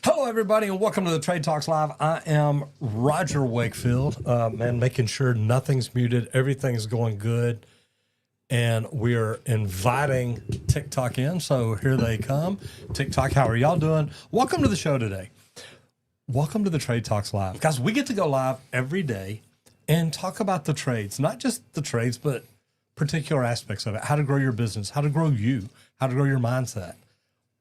Hello, everybody, and welcome to the Trade Talks Live. I am Roger Wakefield, making sure nothing's muted, everything's going good, and we are inviting TikTok in, so here they come. TikTok, how are y'all doing? Welcome to the show today. Welcome to the Trade Talks Live. Guys, we get to go live every day and talk about the trades, not just the trades, but particular aspects of it, how to grow your business, how to grow you, how to grow your mindset,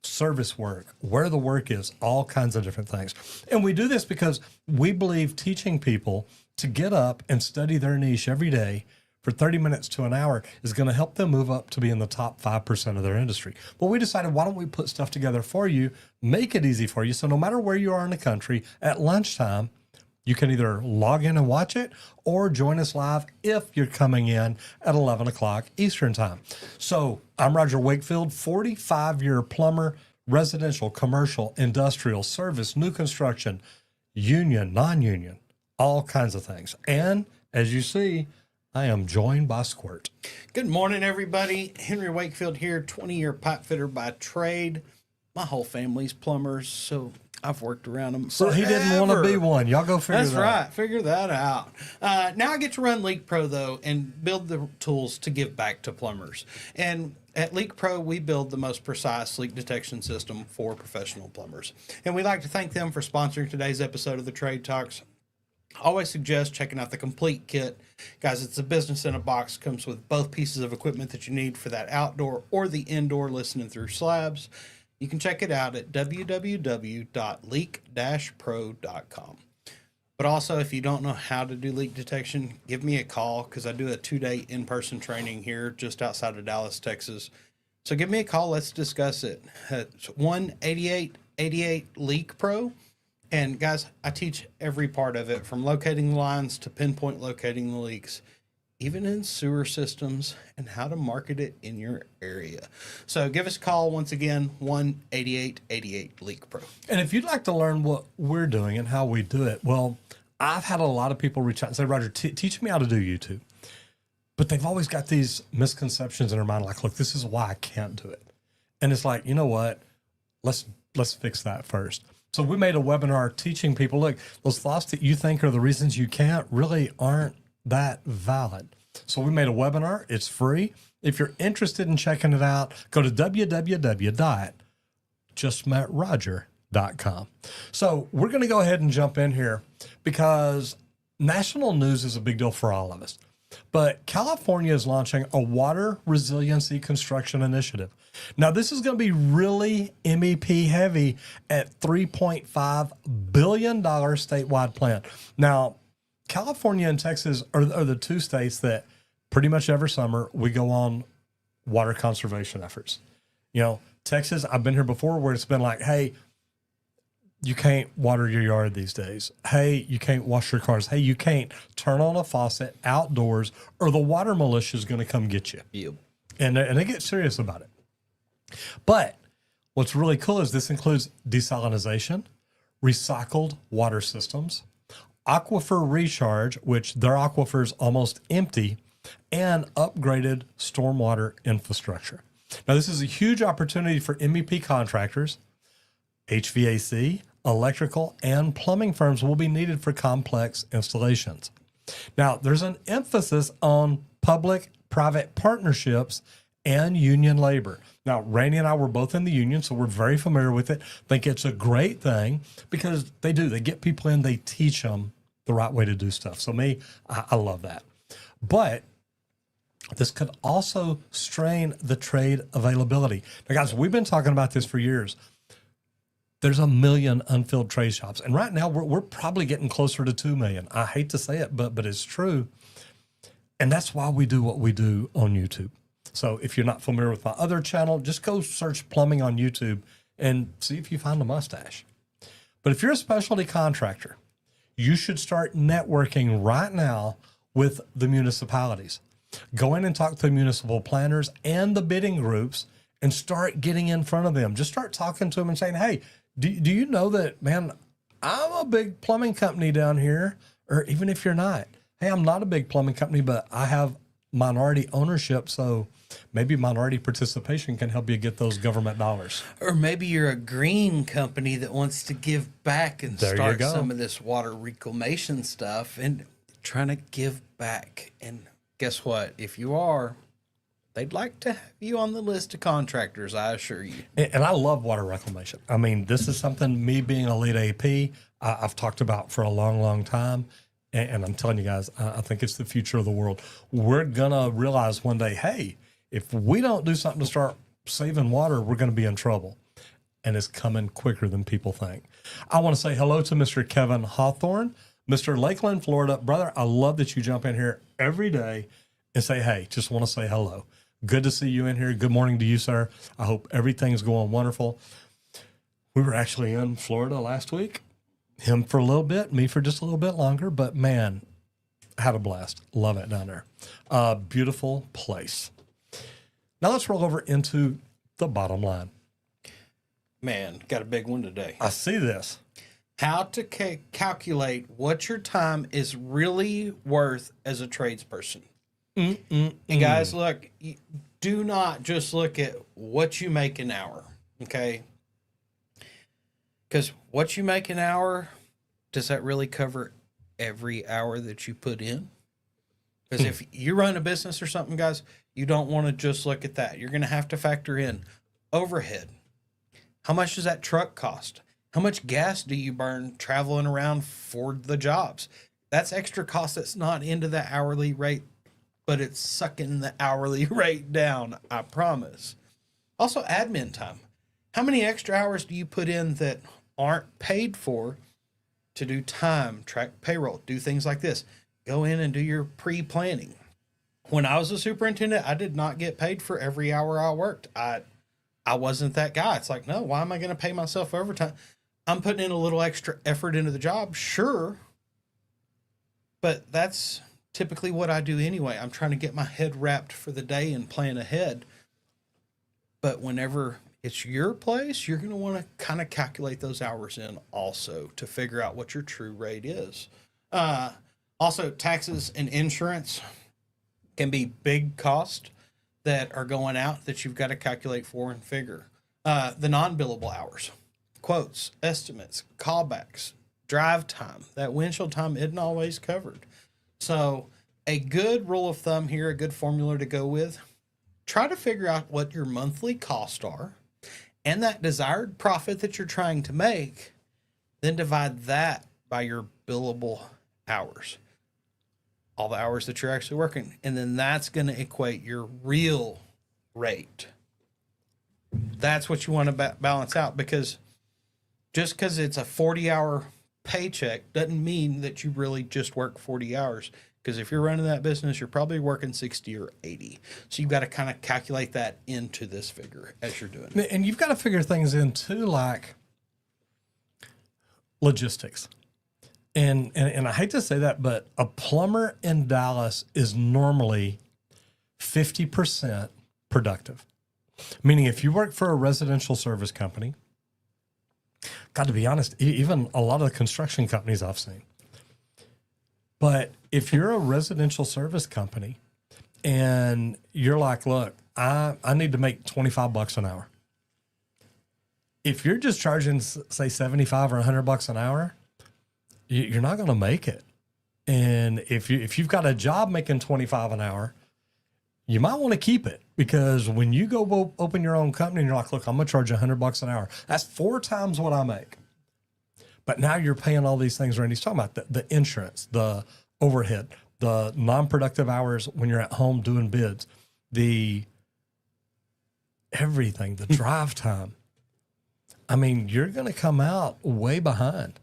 service work, where the work is, all kinds of different things. And we do this because we believe teaching people to get up and study their niche every day for 30 minutes to an hour is going to help them move up to be in the top 5% of their industry. But we decided, why don't we put stuff together for you, make it easy for you, so no matter where you are in the country, at lunchtime, you can either log in and watch it or join us live if you're coming in at 11 o'clock Eastern time. So I'm Roger Wakefield, 45-year plumber, residential, commercial, industrial, service, new construction, union, non-union, all kinds of things. And as you see, I am joined by Squirt. Good morning, everybody. Henry Wakefield here, 20-year pipe fitter by trade. My whole family's plumbers, so I've worked around them So he didn't want to be one. Y'all go figure That's that right. out. Figure that out. Now I get to run Leak Pro, though, and build the tools to give back to plumbers. And at Leak Pro, we build the most precise leak detection system for professional plumbers. And we'd like to thank them for sponsoring today's episode of the Trade Talks. Always suggest checking out the complete kit. Guys, it's a business in a box. Comes with both pieces of equipment that you need for that outdoor or the indoor listening through slabs. You can check it out at www.leak-pro.com. But also, if you don't know how to do leak detection, give me a call because I do a 2-day in-person training here just outside of Dallas, Texas. So give me a call. Let's discuss it. It's 1-8888-LEAK-PRO. And guys, I teach every part of it, from locating the lines to pinpoint locating the leaks, even in sewer systems, and how to market it in your area. So give us a call once again, 1-8888-LEAK-PRO. And if you'd like to learn what we're doing and how we do it, well, I've had a lot of people reach out and say, Roger, teach me how to do YouTube. But they've always got these misconceptions in their mind, like, look, this is why I can't do it. And it's like, you know what? Let's fix that first. So we made a webinar teaching people, look, those thoughts that you think are the reasons you can't really aren't that valid. So we made a webinar. It's free. If you're interested in checking it out, go to www.justmetroger.com. So we're going to go ahead and jump in here because national news is a big deal for all of us. But California is launching a water resiliency construction initiative. Now, this is going to be really MEP heavy at $3.5 billion statewide plan. Now, California and Texas are the two states that pretty much every summer we go on water conservation efforts. You know, Texas, I've been here before where it's been like, hey, you can't water your yard these days. Hey, you can't wash your cars. Hey, you can't turn on a faucet outdoors or the water militia is going to come get you. Yep. And they get serious about it. But what's really cool is this includes desalinization, recycled water systems, aquifer recharge, which their aquifer is almost empty, and upgraded stormwater infrastructure. Now, this is a huge opportunity for MEP contractors. HVAC, electrical, and plumbing firms will be needed for complex installations. Now, there's an emphasis on public-private partnerships and union labor. Now, Randy and I were both in the union, so we're very familiar with it. Think it's a great thing because they get people in, they teach them the right way to do stuff. So I love that. But this could also strain the trade availability. Now, guys, we've been talking about this for years. There's 1 million unfilled trade shops. And right now we're probably getting closer to 2 million. I hate to say it, but it's true. And that's why we do what we do on YouTube. So if you're not familiar with my other channel, just go search plumbing on YouTube and see if you find a mustache. But if you're a specialty contractor, you should start networking right now with the municipalities. Go in and talk to the municipal planners and the bidding groups and start getting in front of them. Just start talking to them and saying, hey, do you know that, man, I'm a big plumbing company down here, or even if you're not, hey, I'm not a big plumbing company, but I have minority ownership. So maybe minority participation can help you get those government dollars. Or maybe you're a green company that wants to give back and There you start go. some of this water reclamation stuff and trying to give back. And guess what? If you are, they'd like to have you on the list of contractors, I assure you. And I love water reclamation. I mean, this is something, me being a lead AP, I've talked about for a long, long time. And I'm telling you guys, I think it's the future of the world. We're going to realize one day, hey, if we don't do something to start saving water, we're going to be in trouble. And it's coming quicker than people think. I want to say hello to Mr. Kevin Hawthorne, Mr. Lakeland, Florida. Brother, I love that you jump in here every day and say, hey, just want to say hello. Good to see you in here. Good morning to you, sir. I hope everything's going wonderful. We were actually in Florida last week. Him for a little bit, me for just a little bit longer. But man, had a blast. Love it down there. Beautiful place. Now let's roll over into the bottom line. Man, got a big one today. I see this. How to calculate what your time is really worth as a tradesperson. And guys, look, do not just look at what you make an hour, okay? Because what you make an hour, does that really cover every hour that you put in? Because if you run a business or something, guys, you don't want to just look at that. You're going to have to factor in overhead. How much does that truck cost? How much gas do you burn traveling around for the jobs? That's extra cost that's not into the hourly rate, but it's sucking the hourly rate down, I promise. Also, admin time. How many extra hours do you put in that aren't paid for to do time, track payroll, do things like this? Go in and do your pre-planning. When I was a superintendent, I did not get paid for every hour I worked. I wasn't that guy. It's like, no, why am I going to pay myself overtime? I'm putting in a little extra effort into the job, sure. But that's typically what I do anyway. I'm trying to get my head wrapped for the day and plan ahead. But whenever it's your place, you're going to want to kind of calculate those hours in also to figure out what your true rate is. Also, taxes and insurance can be big costs that are going out that you've got to calculate for and figure. The non-billable hours, quotes, estimates, callbacks, drive time, that windshield time isn't always covered. So a good rule of thumb here, a good formula to go with, try to figure out what your monthly costs are and that desired profit that you're trying to make, then divide that by your billable hours, all the hours that you're actually working. And then that's going to equate your real rate. That's what you want to balance out, because just because it's a 40-hour paycheck doesn't mean that you really just work 40 hours. Because if you're running that business, you're probably working 60 or 80. So you've got to kind of calculate that into this figure as you're doing it. And you've got to figure things in too, like logistics. And I hate to say that, but a plumber in Dallas is normally 50% productive. Meaning if you work for a residential service company, got to be honest, even a lot of the construction companies I've seen. But if you're a residential service company and you're like, look, I need to make $25 an hour. If you're just charging, say, $75 or $100 an hour, you're not going to make it. And if you've got a job making $25 an hour, you might want to keep it, because when you go open your own company and you're like, look, I'm going to charge $100 an hour. That's 4 times what I make. But now you're paying all these things Randy's talking about, the insurance, the overhead, the non-productive hours when you're at home doing bids, the everything, the drive time. I mean, you're going to come out way behind.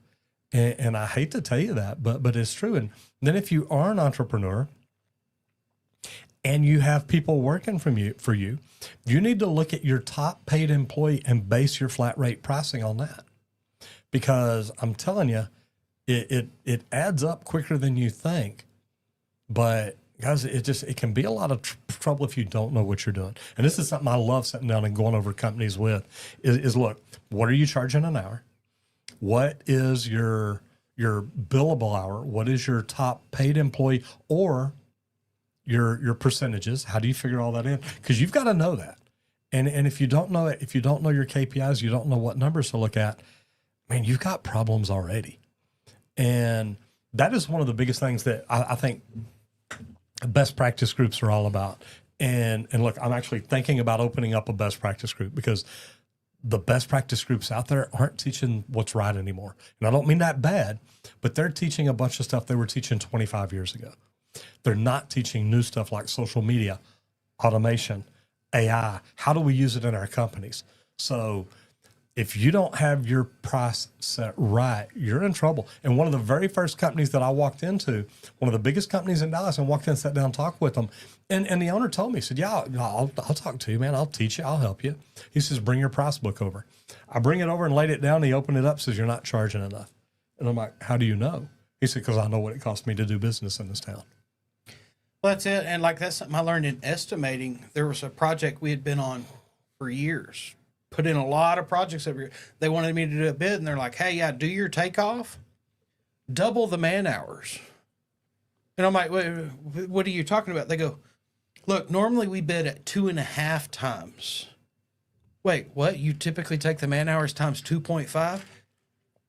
And I hate to tell you that, but it's true. And then if you are an entrepreneur and you have people working for you, you need to look at your top paid employee and base your flat rate pricing on that. Because I'm telling you, it adds up quicker than you think. But guys, it can be a lot of trouble if you don't know what you're doing. And this is something I love sitting down and going over companies with is look, what are you charging an hour? What is your billable hour? What is your top paid employee or your percentages? How do you figure all that in? Because you've got to know that. And if you don't know it, if you don't know your KPIs, you don't know what numbers to look at, man, you've got problems already. And that is one of the biggest things that I think best practice groups are all about. And look, I'm actually thinking about opening up a best practice group because the best practice groups out there aren't teaching what's right anymore. And I don't mean that bad, but they're teaching a bunch of stuff they were teaching 25 years ago. They're not teaching new stuff like social media, automation, AI. How do we use it in our companies? So if you don't have your price set right, you're in trouble. And one of the very first companies that I walked into, one of the biggest companies in Dallas, and walked in, sat down, and talked with them. And the owner told me, he said, yeah, I'll talk to you, man. I'll teach you. I'll help you. He says, bring your price book over. I bring it over and laid it down. He opened it up, says, you're not charging enough. And I'm like, how do you know? He said, because I know what it costs me to do business in this town. Well, that's it. And like that's something I learned in estimating. There was a project we had been on for years. Put in a lot of projects every year. They wanted me to do a bid, and they're like, hey, yeah, do your takeoff, double the man hours. And I'm like, what are you talking about? They go, look, normally we bid at 2.5 times. Wait, what? You typically take the man hours times 2.5?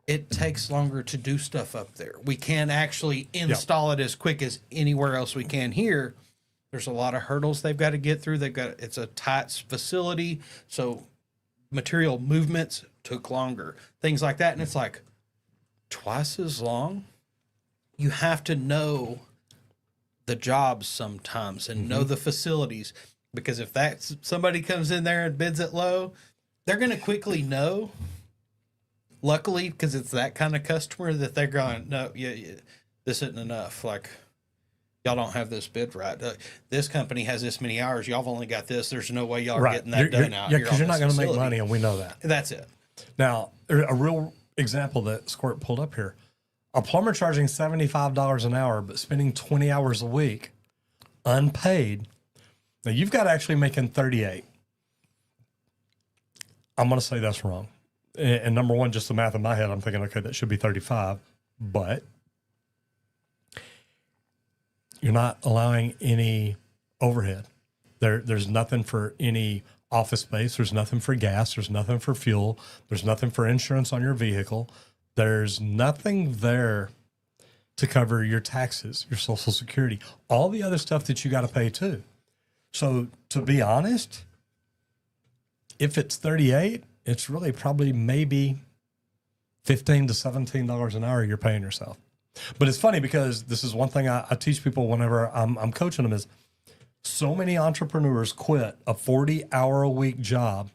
It takes longer to do stuff up there. We can't actually install it as quick as anywhere else we can here. There's a lot of hurdles they've got to get through. It's a tight facility, so material movements took longer, things like that. And it's like twice as long. You have to know the jobs sometimes and know the facilities, because if that's somebody comes in there and bids it low, they're going to quickly know. Luckily, because it's that kind of customer that they're going, no, yeah, this isn't enough. Like, y'all don't have this bid right. This company has this many hours. Y'all have only got this. There's no way y'all are getting that done out. Yeah, because you're not going to make money, and we know that. That's it. Now, a real example that Squirt pulled up here. A plumber charging $75 an hour, but spending 20 hours a week unpaid. Now, you've got actually making 38. I'm going to say that's wrong. And number one, just the math in my head, I'm thinking, okay, that should be 35. But you're not allowing any overhead. There's nothing for any office space. There's nothing for gas. There's nothing for fuel. There's nothing for insurance on your vehicle. There's nothing there to cover your taxes, your Social Security, all the other stuff that you got to pay too. So to be honest, if it's 38, it's really probably maybe $15 to $17 an hour you're paying yourself. But it's funny because this is one thing I teach people whenever I'm coaching them is so many entrepreneurs quit a 40-hour-a-week job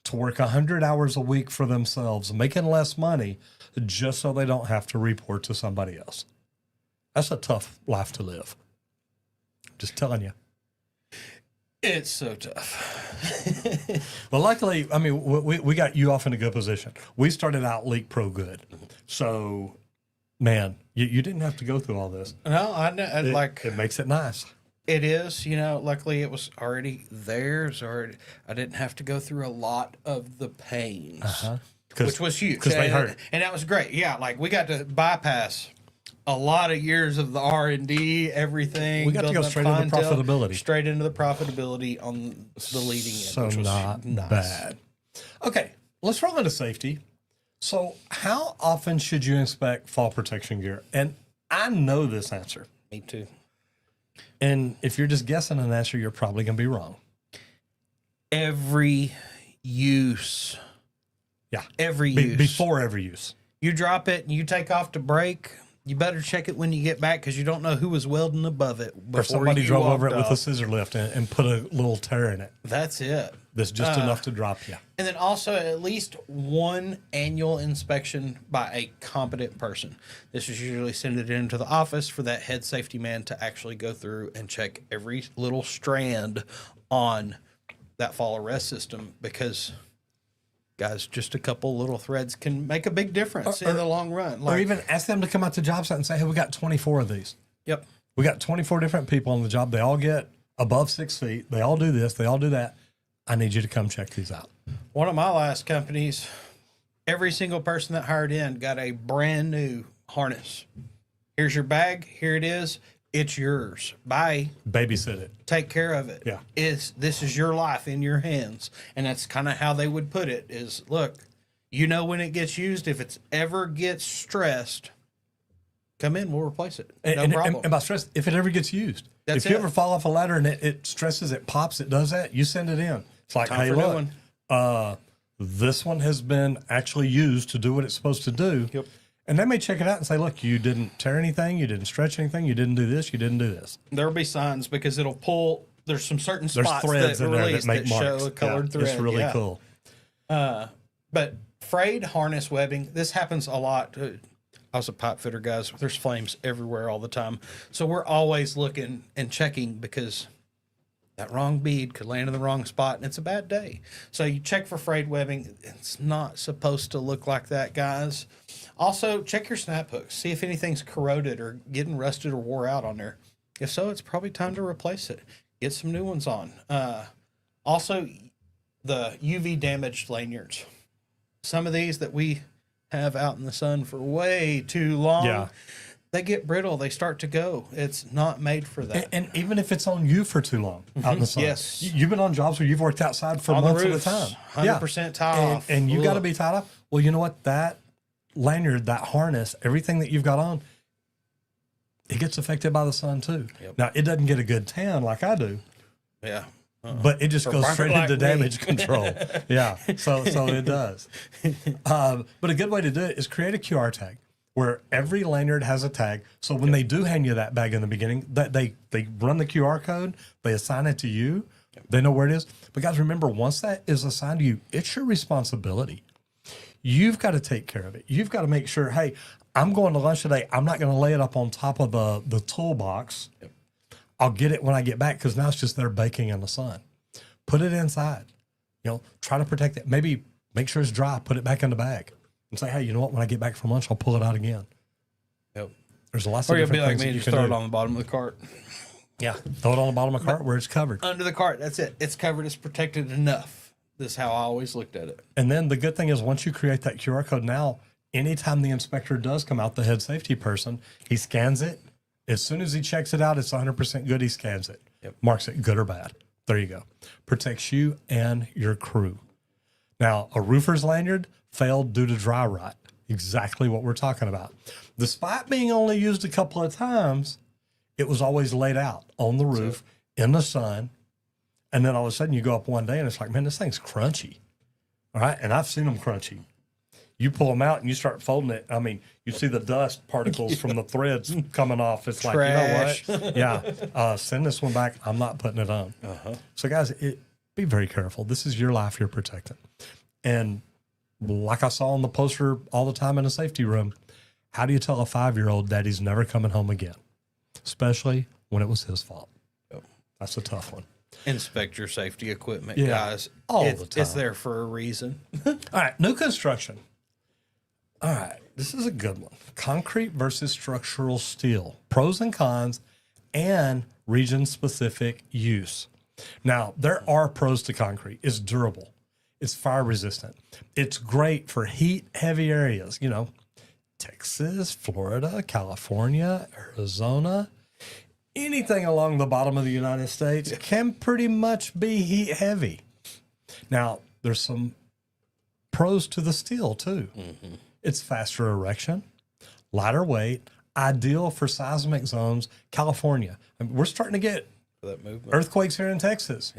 to work 100 hours a week for themselves, making less money just so they don't have to report to somebody else. That's a tough life to live. Just telling you. It's so tough. Well, luckily, I mean, we got you off in a good position. We started out Leak Pro good. So, man, you didn't have to go through all this. No, I know. It makes it nice. It is, luckily it was already there. I didn't have to go through a lot of the pains, which was huge. Because they hurt. And that was great. Yeah, like we got to bypass a lot of years of the R&D, everything. We got to go straight into profitability. Straight into the profitability on the leading end. So which was not nice. bad. Okay, let's roll into safety. So how often should you inspect fall protection gear? And I know this answer. Me too. And if you're just guessing an answer, you're probably going to be wrong. Every use. Yeah. Every use. Before every use. You drop it and you take off to break. You better check it when you get back because you don't know who was welding above it. Or somebody drove over it with a scissor lift and put a little tear in it. That's it. That's just enough to drop you. And then also at least one annual inspection by a competent person. This is usually send it into the office for that head safety man to actually go through and check every little strand on that fall arrest system because, guys, just a couple little threads can make a big difference in the long run. Or even ask them to come out to job site and say, hey, we got 24 of these. Yep. We got 24 different people on the job. They all get above 6 feet. They all do this. They all do that. I need you to come check these out. One of my last companies, every single person that hired in got a brand new harness. Here's your bag. Here it is. It's yours. Bye. Babysit it. Take care of it. Yeah. This is your life in your hands. And that's kind of how they would put it is, look, you know when it gets used, if it's ever gets stressed, come in, we'll replace it. No problem. And by stress, if it ever gets used. That's if you it. ever fall off a ladder and it stresses, it pops, it does that, you send it in. It's like, Time hey, for a new look, one. this one has been actually used to do what it's supposed to do. Yep. And they may check it out and say, look, you didn't tear anything, you didn't stretch anything, you didn't do this, you didn't do this. There'll be signs because it'll pull. There's some certain There's spots threads that in there release that make marks. show a colored thread. It's really yeah. cool. But frayed harness webbing, this happens a lot. I was a pipe fitter, guys. There's flames everywhere all the time. So we're always looking and checking because that wrong bead could land in the wrong spot and it's a bad day. So you check for frayed webbing. It's not supposed to look like that, guys. Also, check your snap hooks. See if anything's corroded or getting rusted or wore out on there. If so, it's probably time to replace it. Get some new ones on. Also, the UV damaged lanyards. Some of these that we have out in the sun for way too long, Yeah. they get brittle. They start to go. It's not made for that. And even if it's on you for too long out in the sun. Yes. You've been on jobs where you've worked outside for On the months roofs, at a time. 100% tie off. And you got to Ugh. be tied off. Well, you know what? That lanyard, that harness, everything that you've got on, it gets affected by the sun too. Yep. Now, it doesn't get a good tan like I do, Yeah. but it just For goes Robert straight like into me. damage control. Yeah, so it does. But a good way to do it is create a QR tag where every lanyard has a tag. So when they do hand you that bag in the beginning, that they run the QR code, they assign it to you, they know where it is. But guys, remember, once that is assigned to you, it's your responsibility. You've got to take care of it. You've got to make sure, hey, I'm going to lunch today. I'm not going to lay it up on top of the toolbox. I'll get it when I get back because now it's just there baking in the sun. Put it inside. Try to protect it. Maybe make sure it's dry. Put it back in the bag and say, hey, you know what? When I get back from lunch, I'll pull it out again. Yep. There's lots Or of you'll be different like things me that and you just can throw do. it on the bottom of the cart. Yeah, throw it on the bottom of the cart where it's covered. Under the cart. That's it. It's covered. It's protected enough. This is how I always looked at it. And then the good thing is once you create that QR code now, anytime the inspector does come out, the head safety person, he scans it. As soon as he checks it out, it's 100% good. He scans it, marks it good or bad. There you go. Protects you and your crew. Now, a roofer's lanyard failed due to dry rot. Exactly what we're talking about. Despite being only used a couple of times, it was always laid out on the roof in the sun. And then all of a sudden you go up one day and it's like, man, this thing's crunchy. All right. And I've seen them crunchy. You pull them out and you start folding it. I mean, you see the dust particles from the threads coming off. It's like, Trash. you know what? Yeah. Send this one back. I'm not putting it on. So guys, be very careful. This is your life you're protecting. And like I saw on the poster all the time in a safety room, how do you tell a 5-year-old that he's never coming home again? Especially when it was his fault. That's a tough one. Inspect your safety equipment, Yeah, guys. all it's, the time. It's there for a reason. All right, new construction. All right, this is a good one. Concrete versus structural steel. Pros and cons and region-specific use. Now, there are pros to concrete. It's durable. It's fire resistant. It's great for heat-heavy areas, Texas, Florida, California, Arizona. Anything along the bottom of the United States can pretty much be heat heavy. Now, there's some pros to the steel too. It's faster erection, lighter weight, ideal for seismic zones. California, we're starting to get For that movement. earthquakes here in Texas.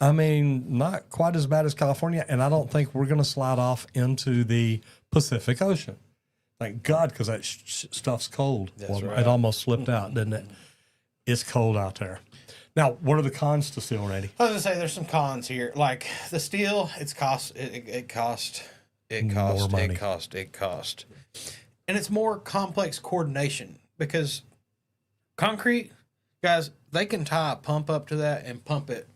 I mean, not quite as bad as California, and I don't think we're going to slide off into the Pacific Ocean. Thank God, because that stuff's cold. That's right. It almost slipped out, didn't it? It's cold out there. Now, what are the cons to steel, Randy? I was gonna say there's some cons here. Like the steel, it cost, More money. and it's more complex coordination because concrete, guys, they can tie a pump up to that and pump it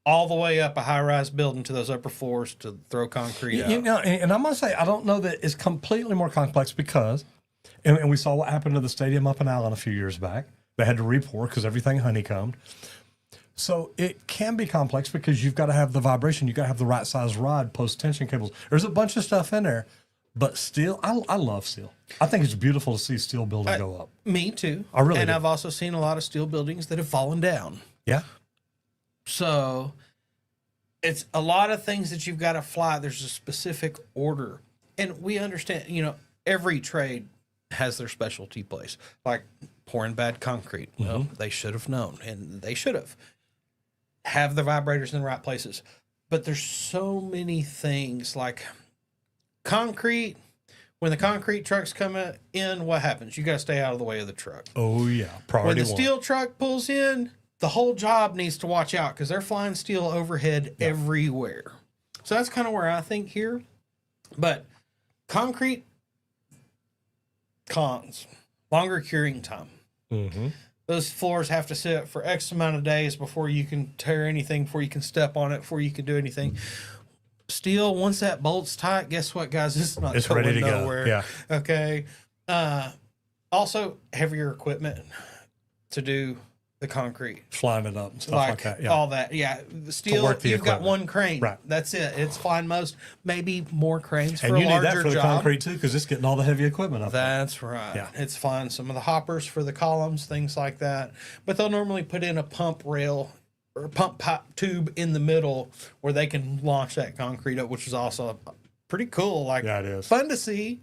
all the way up a high-rise building to those upper floors to throw concrete out. And I'm going to say, I don't know that it's completely more complex because, and we saw what happened to the stadium up in Allen a few years back. They had to re-pour because everything honeycombed. So it can be complex because you've got to have the vibration. You've got to have the right size rod, post-tension cables. There's a bunch of stuff in there. But steel, I love steel. I think it's beautiful to see steel building go up. Me too. I really and do. I've also seen a lot of steel buildings that have fallen down. Yeah. So it's a lot of things that you've got to fly. There's a specific order. And we understand, every trade has their specialty place. Like pouring bad concrete. Well, they should have known, and they should have the vibrators in the right places. But there's so many things like concrete. When the concrete trucks come in, what happens? You got to stay out of the way of the truck. Oh, yeah. When Priority the one. steel truck pulls in, the whole job needs to watch out because they're flying steel overhead everywhere. So that's kind of where I think here. But concrete, cons, longer curing time. Mm-hmm. Those floors have to sit for X amount of days before you can tear anything, before you can step on it, before you can do anything. Steel, once that bolt's tight, guess what, guys? It's Ready going to nowhere. go. Yeah. Okay. Also, heavier equipment to do the concrete. Flying it up and stuff like that. Yeah. All that. Yeah. The steel, work the you've got equipment. one crane. Right. That's it. It's flying most, maybe more cranes for And a you need larger that for the job. concrete too, because it's getting all the heavy equipment up there. That's right. Yeah. It's flying some of the hoppers for the columns, things like that. But they'll normally put in a pump rail or pump pipe tube in the middle where they can launch that concrete up, which is also pretty cool. Like, Yeah, it is. fun to see.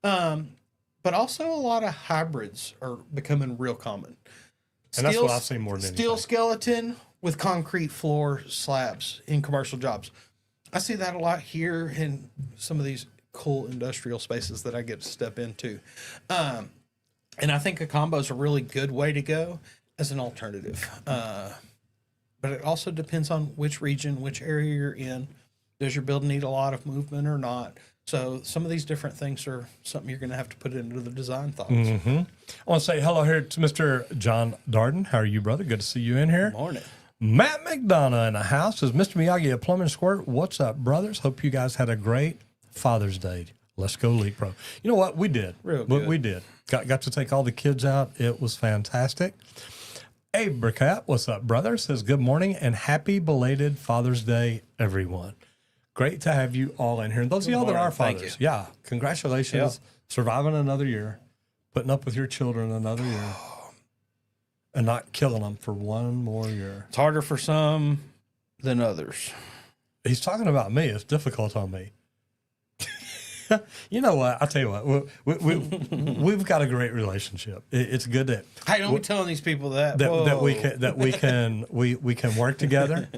But also a lot of hybrids are becoming real common. And that's what I've seen more than Steel anything. skeleton with concrete floor slabs in commercial jobs. I see that a lot here in some of these cool industrial spaces that I get to step into. And I think a combo is a really good way to go as an alternative. But it also depends on which region, which area you're in. Does your building need a lot of movement or not? So some of these different things are something you're going to have to put into the design thoughts. I want to say hello here to Mr. John Darden. How are you, brother? Good to see you in here. Morning. Matt McDonough in the house is Mr. Miyagi at Plumbing Squirt. What's up, brothers? Hope you guys had a great Father's Day. Let's go, League Pro. You know what? We did. Real We- good. We did. Got to take all the kids out. It was fantastic. Abe Burkett, what's up, brother? Says good morning and happy belated Father's Day, everyone. Great to have you all in here. And those of y'all that morning. are Thank fathers, you. yeah, congratulations. Surviving another year, putting up with your children another year, and not killing them for one more year. It's harder for some than others. He's talking about me. It's difficult on me. You know what? I'll tell you what. We've got a great relationship. It's good that Hey, don't be telling these people that. we can work together.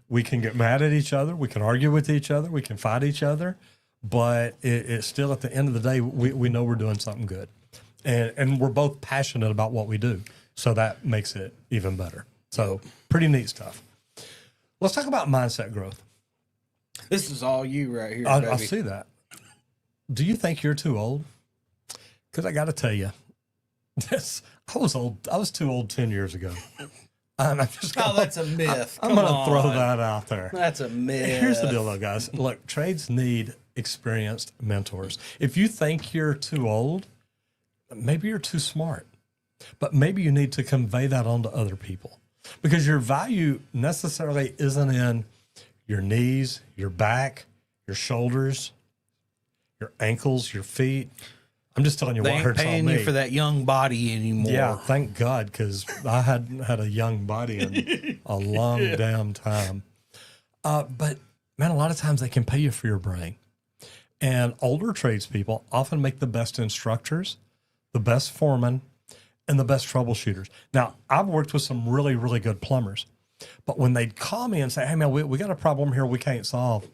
We can get mad at each other. We can argue with each other. We can fight each other. But it's still at the end of the day, we know we're doing something good, and we're both passionate about what we do. So that makes it even better. So pretty neat stuff. Let's talk about mindset growth. This is all you right here, I baby. see that. Do you think you're too old? Because I got to tell you, I was old. I was too old 10 years ago. And I'm just Oh, that's a myth. I'm Come going to throw on. that out there. That's a myth. Here's the deal, though, guys. Look, trades need experienced mentors. If you think you're too old, maybe you're too smart, but maybe you need to convey that on to other people because your value necessarily isn't in your knees, your back, your shoulders, your ankles, your feet. I'm just telling you They what ain't hurts on paying me. you for that young body anymore. Yeah, thank God, because I hadn't had a young body in a long damn time. But man, a lot of times they can pay you for your brain. And older tradespeople often make the best instructors, the best foremen, and the best troubleshooters. Now, I've worked with some really, really good plumbers. But when they'd call me and say, hey, man, we got a problem here we can't solve.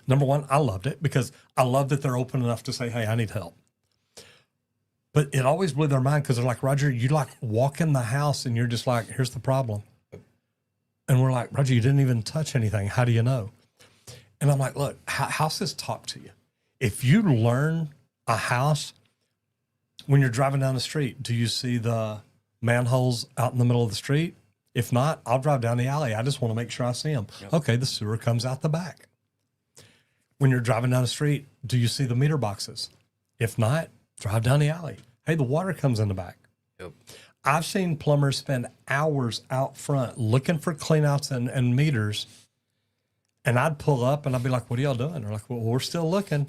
Number one, I loved it because I love that they're open enough to say, hey, I need help. But it always blew their mind because they're like, Roger, you like walk in the house and you're just like, here's the problem. And we're like, Roger, you didn't even touch anything. How do you know? And I'm like, look, houses talk to you. If you learn a house, when you're driving down the street, do you see the manholes out in the middle of the street? If not, I'll drive down the alley. I just want to make sure I see them. Yep. Okay, the sewer comes out the back. When you're driving down the street, do you see the meter boxes? If not, drive down the alley. Hey, the water comes in the back. Yep. I've seen plumbers spend hours out front looking for cleanouts and meters. And I'd pull up and I'd be like, what are y'all doing? They're like, well, we're still looking.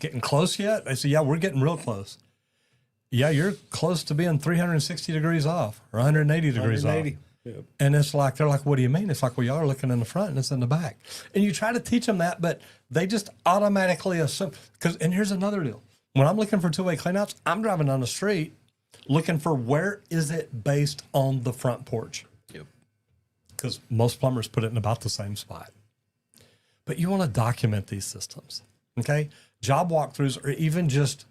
getting close yet? I said, yeah, we're getting real close. Yeah, you're close to being 360 degrees off or 180 degrees 180. off. Yep. And it's like, they're like, what do you mean? It's like, well, y'all are looking in the front and it's in the back. And you try to teach them that, but they just automatically assume. And here's another deal. When I'm looking for two-way cleanouts, I'm driving down the street looking for where is it based on the front porch. Yep. Because most plumbers put it in about the same spot. But you want to document these systems, okay? Job walkthroughs or even just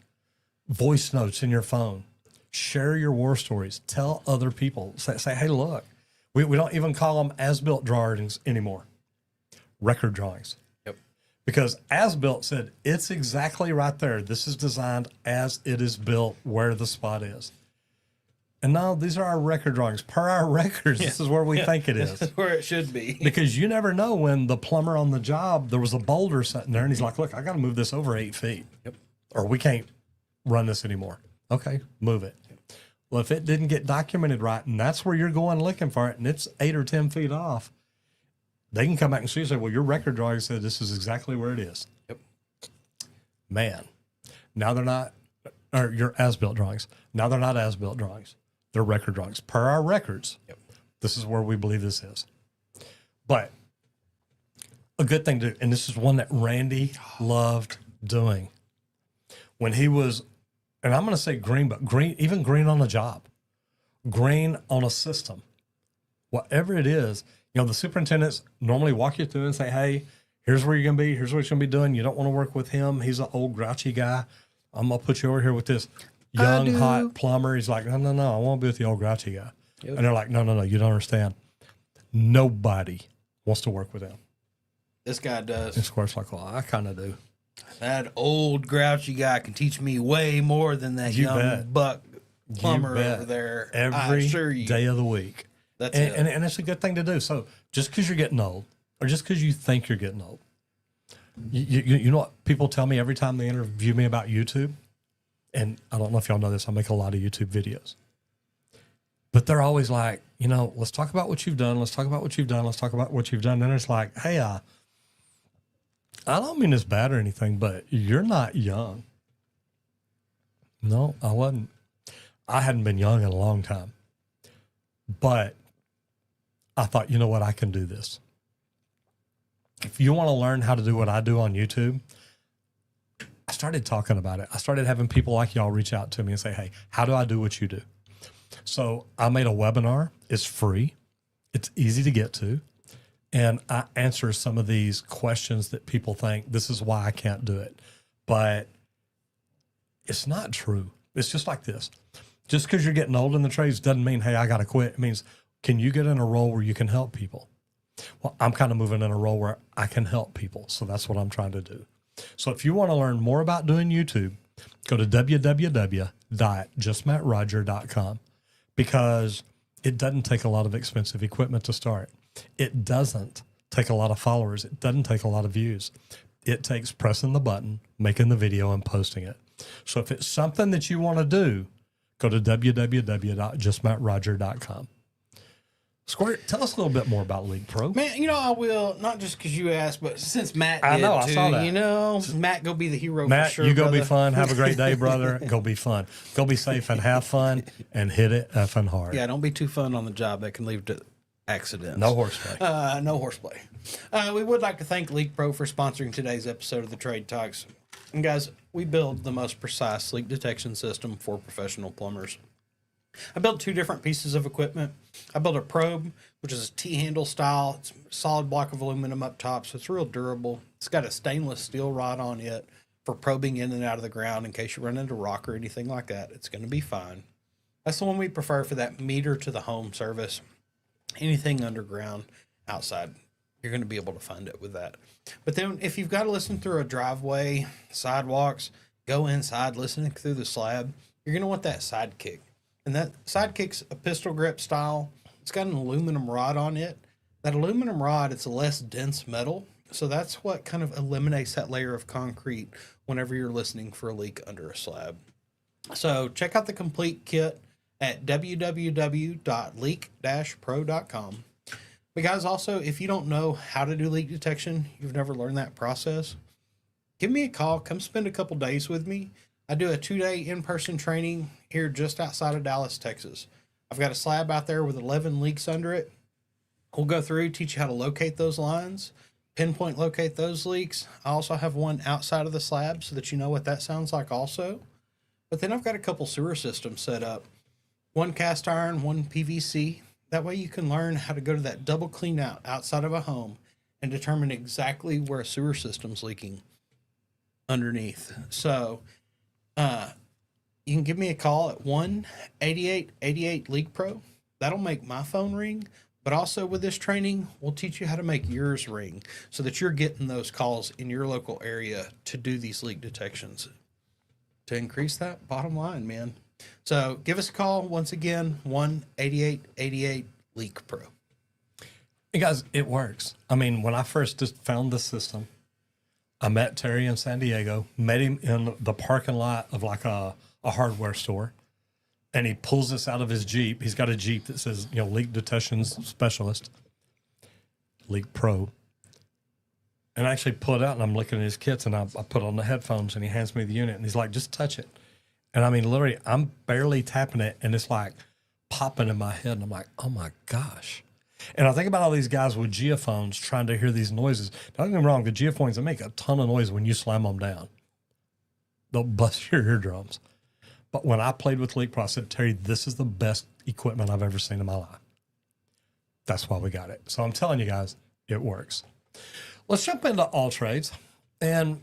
voice notes in your phone. Share your war stories. Tell other people. Say hey, look, we don't even call them as-built drawings anymore. Record drawings. Yep. Because as-built said, it's exactly right there. This is designed as it is built where the spot is. And now these are our record drawings. Per our records, this is where we think it is. This is where it should be. Because you never know when the plumber on the job, there was a boulder sitting there and he's like, look, I got to move this over 8 feet. Yep. Or we can't run this anymore. Okay, move it. Well, if it didn't get documented right, and that's where you're going looking for it, and it's 8 or 10 feet off, they can come back and see you and say, well, your record drawing said this is exactly where it is. Yep. Man, now they're not, or your as-built drawings. Now they're not as-built drawings. They're record drawings. Per our records, Yep. This is where we believe this is. But a good thing to do, and this is one that Randy loved doing. When he was, and I'm going to say green, but green, even green on a job, green on a system, whatever it is, the superintendents normally walk you through and say, hey, here's where you're going to be. Here's what you're going to be doing. You don't want to work with him. He's an old grouchy guy. I'm going to put you over here with this young, hot plumber. He's like, no, I want to be with the old grouchy guy. Yep. And they're like, no, you don't understand. Nobody wants to work with him. This guy does. And Square's like, well, I kind of do. That old grouchy guy can teach me way more than that young buck plumber over there. Every day of the week. That's it. And it's a good thing to do. So just because you're getting old, or just because you think you're getting old, you know what people tell me every time they interview me about YouTube? And I don't know if y'all know this, I make a lot of YouTube videos. But they're always like, let's talk about what you've done. Let's talk about what you've done. Let's talk about what you've done. And it's like, hey, I don't mean this bad or anything, but you're not young. No, I wasn't. I hadn't been young in a long time. But I thought, you know what? I can do this. If you want to learn how to do what I do on YouTube, I started talking about it. I started having people like y'all reach out to me and say, hey, how do I do what you do? So I made a webinar. It's free. It's easy to get to. And I answer some of these questions that people think this is why I can't do it. But it's not true. It's just like this. Just because you're getting old in the trades doesn't mean, hey, I got to quit. It means, can you get in a role where you can help people? Well, I'm kind of moving in a role where I can help people. So that's what I'm trying to do. So if you want to learn more about doing YouTube, go to www.justmattroger.com, because it doesn't take a lot of expensive equipment to start. It doesn't take a lot of followers. It doesn't take a lot of views. It takes pressing the button, making the video, and posting it. So if it's something that you want to do, go to www.justmattroger.com. Square, tell us a little bit more about League Pro. Man, I will, not just because you asked, but since Matt did I know, too, I saw that. Matt go be the hero Matt, for sure, you go brother. be fun. Have a great day, brother. Go be fun. Go be safe and have fun and hit it effing hard. Yeah, don't be too fun on the job. That can lead to accidents. No horseplay. No horseplay. We would like to thank League Pro for sponsoring today's episode of the Trade Talks. And guys, we build the most precise leak detection system for professional plumbers. I built 2 different pieces of equipment. I built a probe, which is a T-handle style. It's a solid block of aluminum up top, so it's real durable. It's got a stainless steel rod on it for probing in and out of the ground in case you run into rock or anything like that. It's going to be fine. That's the one we prefer for that meter to the home service. Anything underground, outside, you're going to be able to find it with that. But then if you've got to listen through a driveway, sidewalks, go inside listening through the slab, you're going to want that Sidekick. And that Sidekick's a pistol grip style. It's got an aluminum rod on it. That aluminum rod, it's a less dense metal. So that's what kind of eliminates that layer of concrete whenever you're listening for a leak under a slab. So check out the complete kit at www.leak-pro.com. But guys, also, if you don't know how to do leak detection, you've never learned that process, give me a call. Come spend a couple days with me. I do a 2-day in-person training here just outside of Dallas, Texas. I've got a slab out there with 11 leaks under it. We'll go through, teach you how to locate those lines, pinpoint locate those leaks. I also have one outside of the slab so that you know what that sounds like also. But then I've got a couple sewer systems set up. One cast iron, one PVC. That way you can learn how to go to that double clean out outside of a home and determine exactly where a sewer system's leaking underneath. So you can give me a call at 1-8888-LEAK-PRO. That'll make my phone ring. But also with this training, we'll teach you how to make yours ring so that you're getting those calls in your local area to do these leak detections to increase that bottom line, man. So give us a call once again, 1-8888-LEAK-PRO. Hey guys, it works. I mean, when I first just found this system, I met Terry in San Diego, met him in the parking lot of like a hardware store. And he pulls this out of his Jeep. He's got a Jeep that says, leak detection specialist, Leak Pro. And I actually pull it out and I'm looking at his kits and I put on the headphones and he hands me the unit and he's like, just touch it. And I mean, literally, I'm barely tapping it and it's like popping in my head. And I'm like, oh my gosh. And I think about all these guys with geophones trying to hear these noises. Don't get me wrong, the geophones, they make a ton of noise when you slam them down. They'll bust your eardrums. But when I played with Leak Pro, I said, Terry, this is the best equipment I've ever seen in my life. That's why we got it. So I'm telling you guys, it works. Let's jump into all trades. And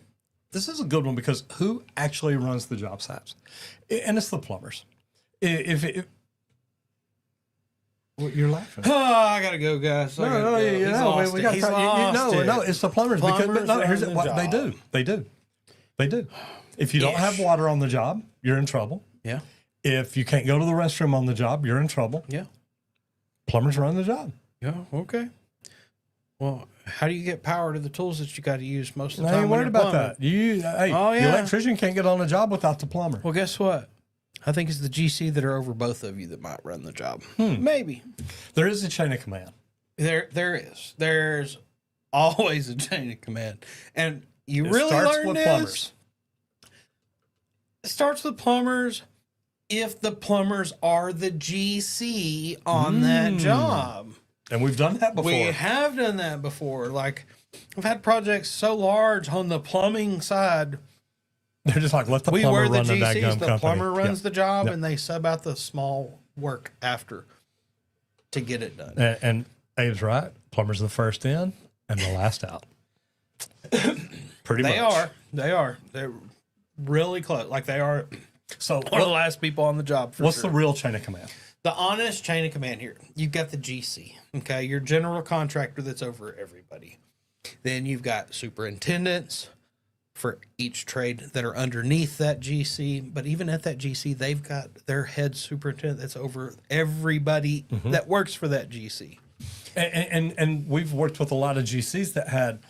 this is a good one because who actually runs the job sites? And it's the plumbers. Well, you're laughing. Oh, I gotta go, guys. No, it's the plumbers. Here's what they do. They do. If you don't have water on the job, you're in trouble. Yeah. If you can't go to the restroom on the job, you're in trouble. Yeah. Plumbers run the job. Yeah. Okay. Well, how do you get power to the tools that you got to use most of the I time? ain't worried about that. The electrician can't get on the job without the plumber. Well, guess what? I think it's the GC that are over both of you that might run the job. Maybe. There is a chain of command. There is. There's always a chain of command. And you It really starts learn with this. plumbers. It starts with plumbers if the plumbers are the GC on that job. And we've done that before. We have done that before. Like, I've had projects so large on the plumbing side. They're just like, let the We plumber were the run the GCs. daggum The company. plumber runs the job, Yep. and they sub out the small work after to get it done. And Abe's right. Plumber's the first in and the last out. Pretty much. They are. They're really close. Like, they are So one of the last people on the job. what's the real chain of command? The honest chain of command here? You've got the GC, okay, your general contractor that's over everybody. Then you've got superintendents for each trade that are underneath that GC. But even at that GC, they've got their head superintendent that's over everybody that works for that GC. And we've worked with a lot of GCs that had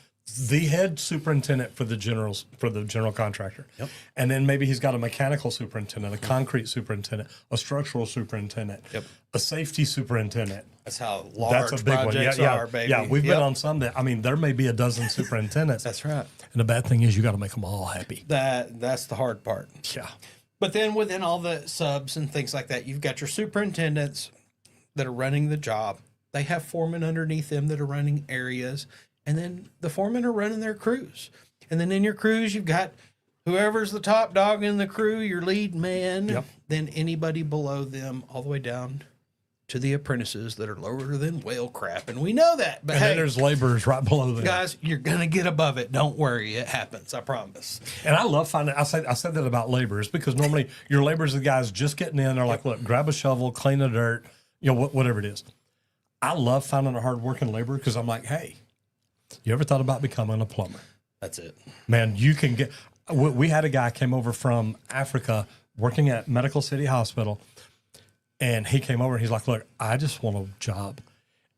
the head superintendent for the general contractor. Yep. And then maybe he's got a mechanical superintendent, a concrete superintendent, a structural superintendent, a safety superintendent. That's how large That's a big one. projects are, baby. Yeah, we've been on some that, I mean, there may be a dozen superintendents. That's right. And the bad thing is you got to make them all happy. That's the hard part. Yeah. But then within all the subs and things like that, you've got your superintendents that are running the job. They have foremen underneath them that are running areas. And then the foremen are running their crews. And then in your crews, you've got whoever's the top dog in the crew, your lead man, Yep. then anybody below them, all the way down to the apprentices that are lower than whale crap. And we know that. But And then hey, there's laborers right below them. guys, you're going to get above it. Don't worry. It happens. I promise. And I love finding, I said that about laborers because normally your laborers are the guys just getting in. They're like, look, grab a shovel, clean the dirt, whatever it is. I love finding a hardworking laborer because I'm like, hey, you ever thought about becoming a plumber? That's it. Man, you can get, we had a guy came over from Africa working at Medical City Hospital. And he came over and he's like, look, I just want a job.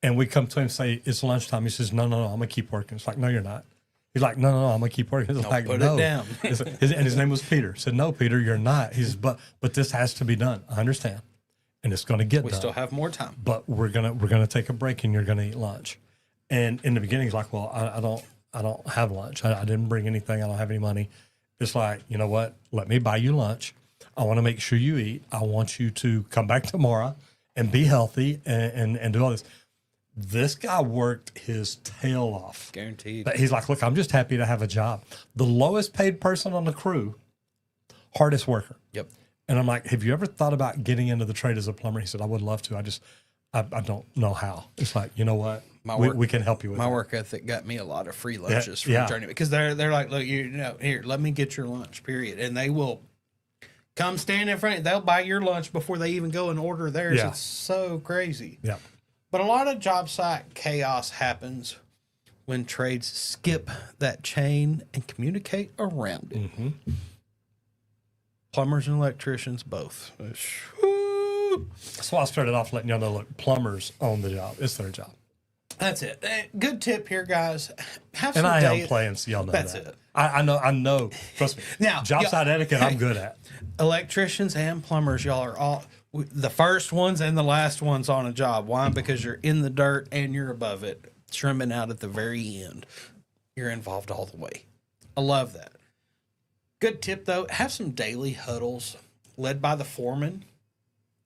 And we come to him and say, it's lunchtime. He says, no, I'm going to keep working. It's like, no, you're not. He's like, no, I'm going to keep working. He's like, put no. it down. And his name was Peter. I said, no, Peter, you're not. He says, but this has to be done. I understand. And it's going to get We done. still have more time. But we're gonna take a break and you're going to eat lunch. And in the beginning, he's like, well, I I don't have lunch. I didn't bring anything. I don't have any money. It's like, you know what? Let me buy you lunch. I want to make sure you eat. I want you to come back tomorrow and be healthy and do all this. This guy worked his tail off. Guaranteed. But he's like, look, I'm just happy to have a job. The lowest paid person on the crew, hardest worker. Yep. And I'm like, have you ever thought about getting into the trade as a plumber? He said, I would love to. I don't know how. It's like, you know what? We can help you with my that. work ethic got me a lot of free lunches from yeah. journey because they're like, look, here, let me get your lunch, period. And they will come stand in front. They'll buy your lunch before they even go and order theirs. Yeah. It's so crazy. Yeah. But a lot of job site chaos happens when trades skip that chain and communicate around it. Mm-hmm. Plumbers and electricians both. That's why I started off letting y'all know, look, plumbers own the job. It's their job. That's it. Good tip here, guys. Have And some I day- am playing, so y'all know That's that. it. I know. Trust me. Now, job yeah. site etiquette, I'm good at. Electricians and plumbers, y'all are all the first ones and the last ones on a job. Why? Because you're in the dirt and you're above it, trimming out at the very end. You're involved all the way. I love that. Good tip though, have some daily huddles led by the foreman,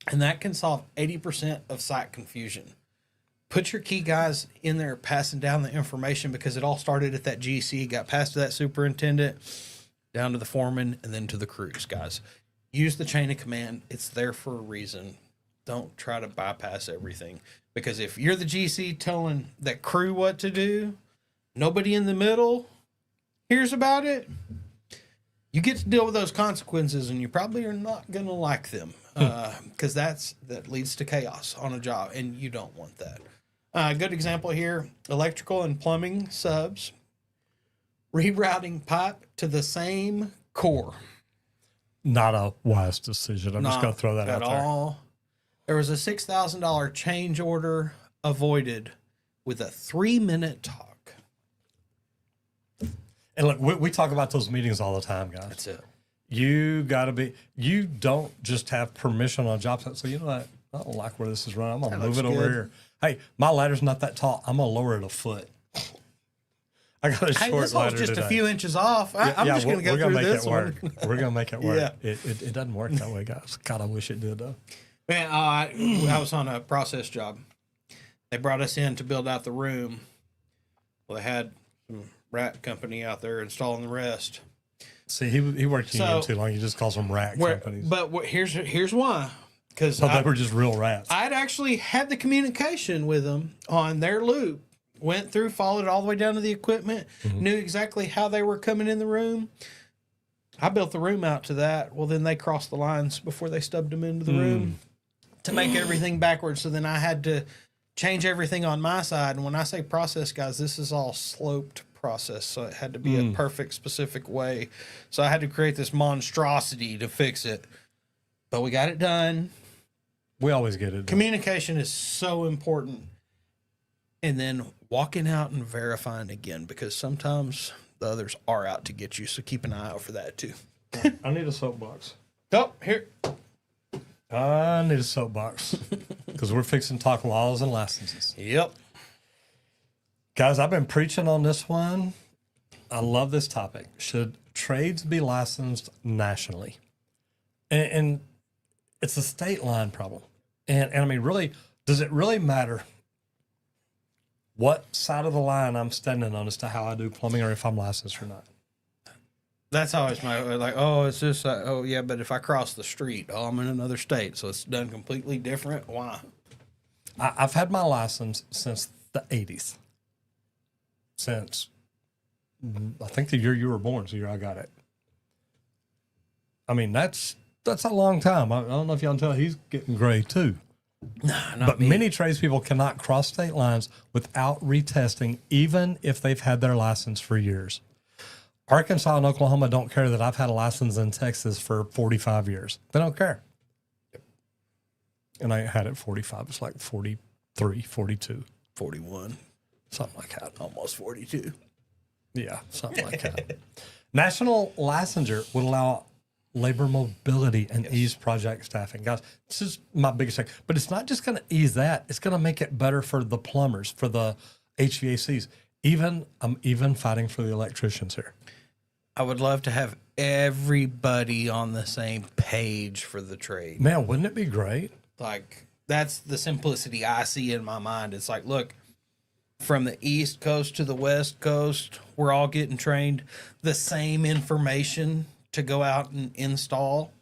and that can solve 80% of site confusion. Put your key guys in there passing down the information because it all started at that GC, got passed to that superintendent, down to the foreman, and then to the crews, guys. Use the chain of command. It's there for a reason. Don't try to bypass everything. Because if you're the GC telling that crew what to do, nobody in the middle hears about it, you get to deal with those consequences, and you probably are not going to like them because that leads to chaos on a job, and you don't want that. Good example here, electrical and plumbing subs, rerouting pipe to the same core. Not a wise decision. I'm just going to throw that out at there. all. There was a $6,000 change order avoided with a 3-minute talk. And look, we talk about those meetings all the time, guys. That's it. You don't just have permission on a job site. So, you know what? I don't like where this is running. I'm going to move it over good. here. Hey, my ladder's not that tall. I'm going to lower it a foot. I got a Hey, short this hole's ladder just today. a few inches off. I'm just going to go through make this it one. work. We're going to make it work. Yeah. It doesn't work that way, guys. God, I wish it did, though. Man, I was on a process job. They brought us in to build out the room. Well, they had some rat company out there installing the rest. See, he worked union too long. He just calls them rat companies. Here's why. Because So they were just real rats. I'd actually had the communication with them on their loop. Went through, followed it all the way down to the equipment, knew exactly how they were coming in the room. I built the room out to that. Well, then they crossed the lines before they stubbed them into the room to make everything backwards. So then I had to change everything on my side. And when I say process, guys, this is all sloped process. So it had to be a perfect, specific way. So I had to create this monstrosity to fix it. But we got it done. We always get it. Communication is so important. And then walking out and verifying again, because sometimes the others are out to get you. So keep an eye out for that too. I need a soapbox. Oh, here. I need a soapbox because we're fixing to talk laws and licenses. Yep. Guys, I've been preaching on this one. I love this topic. Should trades be licensed nationally? And it's a state line problem. And I mean, really, does it really matter what side of the line I'm standing on as to how I do plumbing or if I'm licensed or not? That's always my, like, oh, it's just, oh, yeah, but if I cross the street, oh, I'm in another state. So it's done completely different. Why? I've had my license since the 80s. Since, I think the year you were born is the year I got it. I mean, that's a long time. I don't know if y'all can tell, he's getting gray too. Nah, not But me. many tradespeople cannot cross state lines without retesting, even if they've had their license for years. Arkansas and Oklahoma don't care that I've had a license in Texas for 45 years. They don't care. And I had it 45. It's like 43, 42, 41, something like that. almost 42. Yeah, something like that. National licensure would allow labor mobility and ease project staffing. Guys, this is my biggest thing. But it's not just going to ease that. It's going to make it better for the plumbers, for the HVACs. I'm even fighting for the electricians here. I would love to have everybody on the same page for the trade. Man, wouldn't it be great? Like, that's the simplicity I see in my mind. It's like, look, from the East Coast to the West Coast, we're all getting trained the same information to go out and install.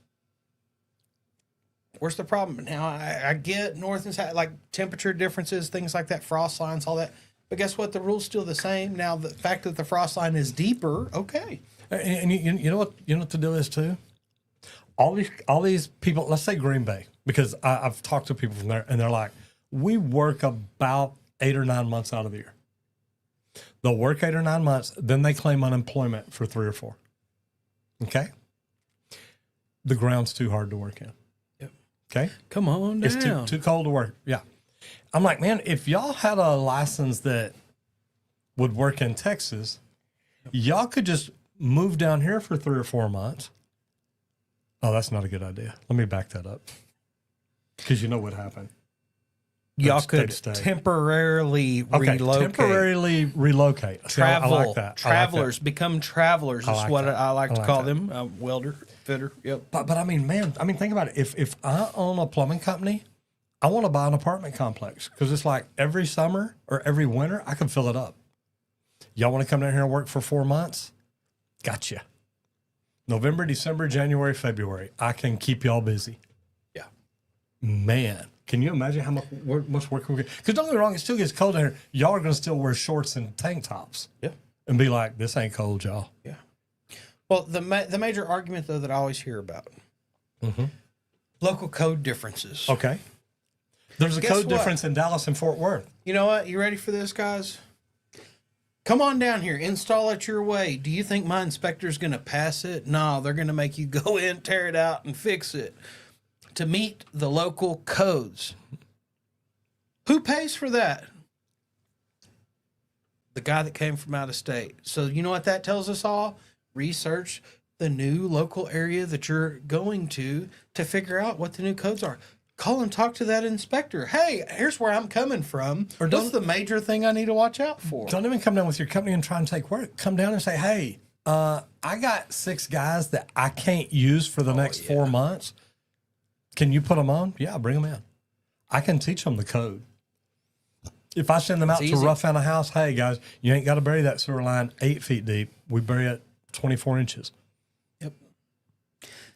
Where's the problem? Now, I get north and south, like temperature differences, things like that, frost lines, all that. But guess what? The rule's still the same. Now, the fact that the frost line is deeper, okay. And you know what the deal is too? All these people, let's say Green Bay, because I've talked to people from there, and they're like, we work about 8 or 9 months out of the year. They'll work 8 or 9 months, then they claim unemployment for 3 or 4. Okay? The ground's too hard to work in. Yep. Okay? Come on down. It's too cold to work. Yeah. I'm like, man, if y'all had a license that would work in Texas, y'all could just move down here for 3 or 4 months. Oh, that's not a good idea. Let me back that up. Because you know what happened. Y'all They'd could stay. temporarily Okay, relocate. temporarily relocate. See, I Travel. like that. Travelers. Become travelers I is like what that. I like I to like call that. them. Welder, fitter. Yep. But I mean, man, think about it. If I own a plumbing company, I want to buy an apartment complex because it's like every summer or every winter, I can fill it up. Y'all want to come down here and work for 4 months? Gotcha. November, December, January, February. I can keep y'all busy. Yeah. Man, can you imagine how much work we get? Because don't get me wrong, it still gets cold in here. Y'all are going to still wear shorts and tank tops. Yeah. And be like, this ain't cold, y'all. Yeah. Well, the major argument, though, that I always hear about, local code differences. Okay. There's a Guess code what? difference in Dallas and Fort Worth. You know what? You ready for this, guys? Come on down here. Install it your way. Do you think my inspector's going to pass it? No, they're going to make you go in, tear it out, and fix it to meet the local codes. Who pays for that? The guy that came from out of state. So you know what that tells us all? Research the new local area that you're going to figure out what the new codes are. Call and talk to that inspector. Hey, here's where I'm coming from. Or What's don't- the major thing I need to watch out for? Don't even come down with your company and try and take work. Come down and say, hey, I got 6 guys that I can't use for the next 4 months. Can you put them on? Yeah, bring them in. I can teach them the code. If I send them out to easy. rough out a house, hey, guys, you ain't got to bury that sewer line 8 feet deep. We bury it 24 inches. Yep.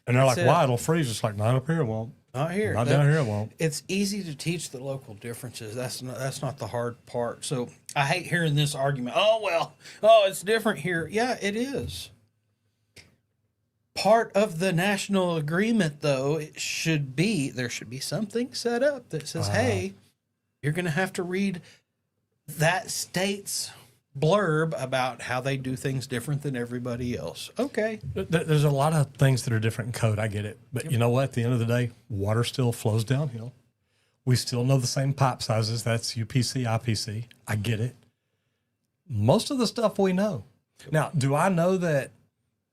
And they're like, That's it. why? It'll freeze. It's like, not up here, it won't. Not here. Not down here, it won't. It's easy to teach the local differences. That's not the hard part. So I hate hearing this argument. It's different here. Yeah, it is. Part of the national agreement, though, there should be something set up that says, hey, you're going to have to read that state's blurb about how they do things different than everybody else. Okay. There's a lot of things that are different in code. I get it. But you know what? At the end of the day, water still flows downhill. We still know the same pipe sizes. That's UPC, IPC. I get it. Most of the stuff we know. Now, do I know that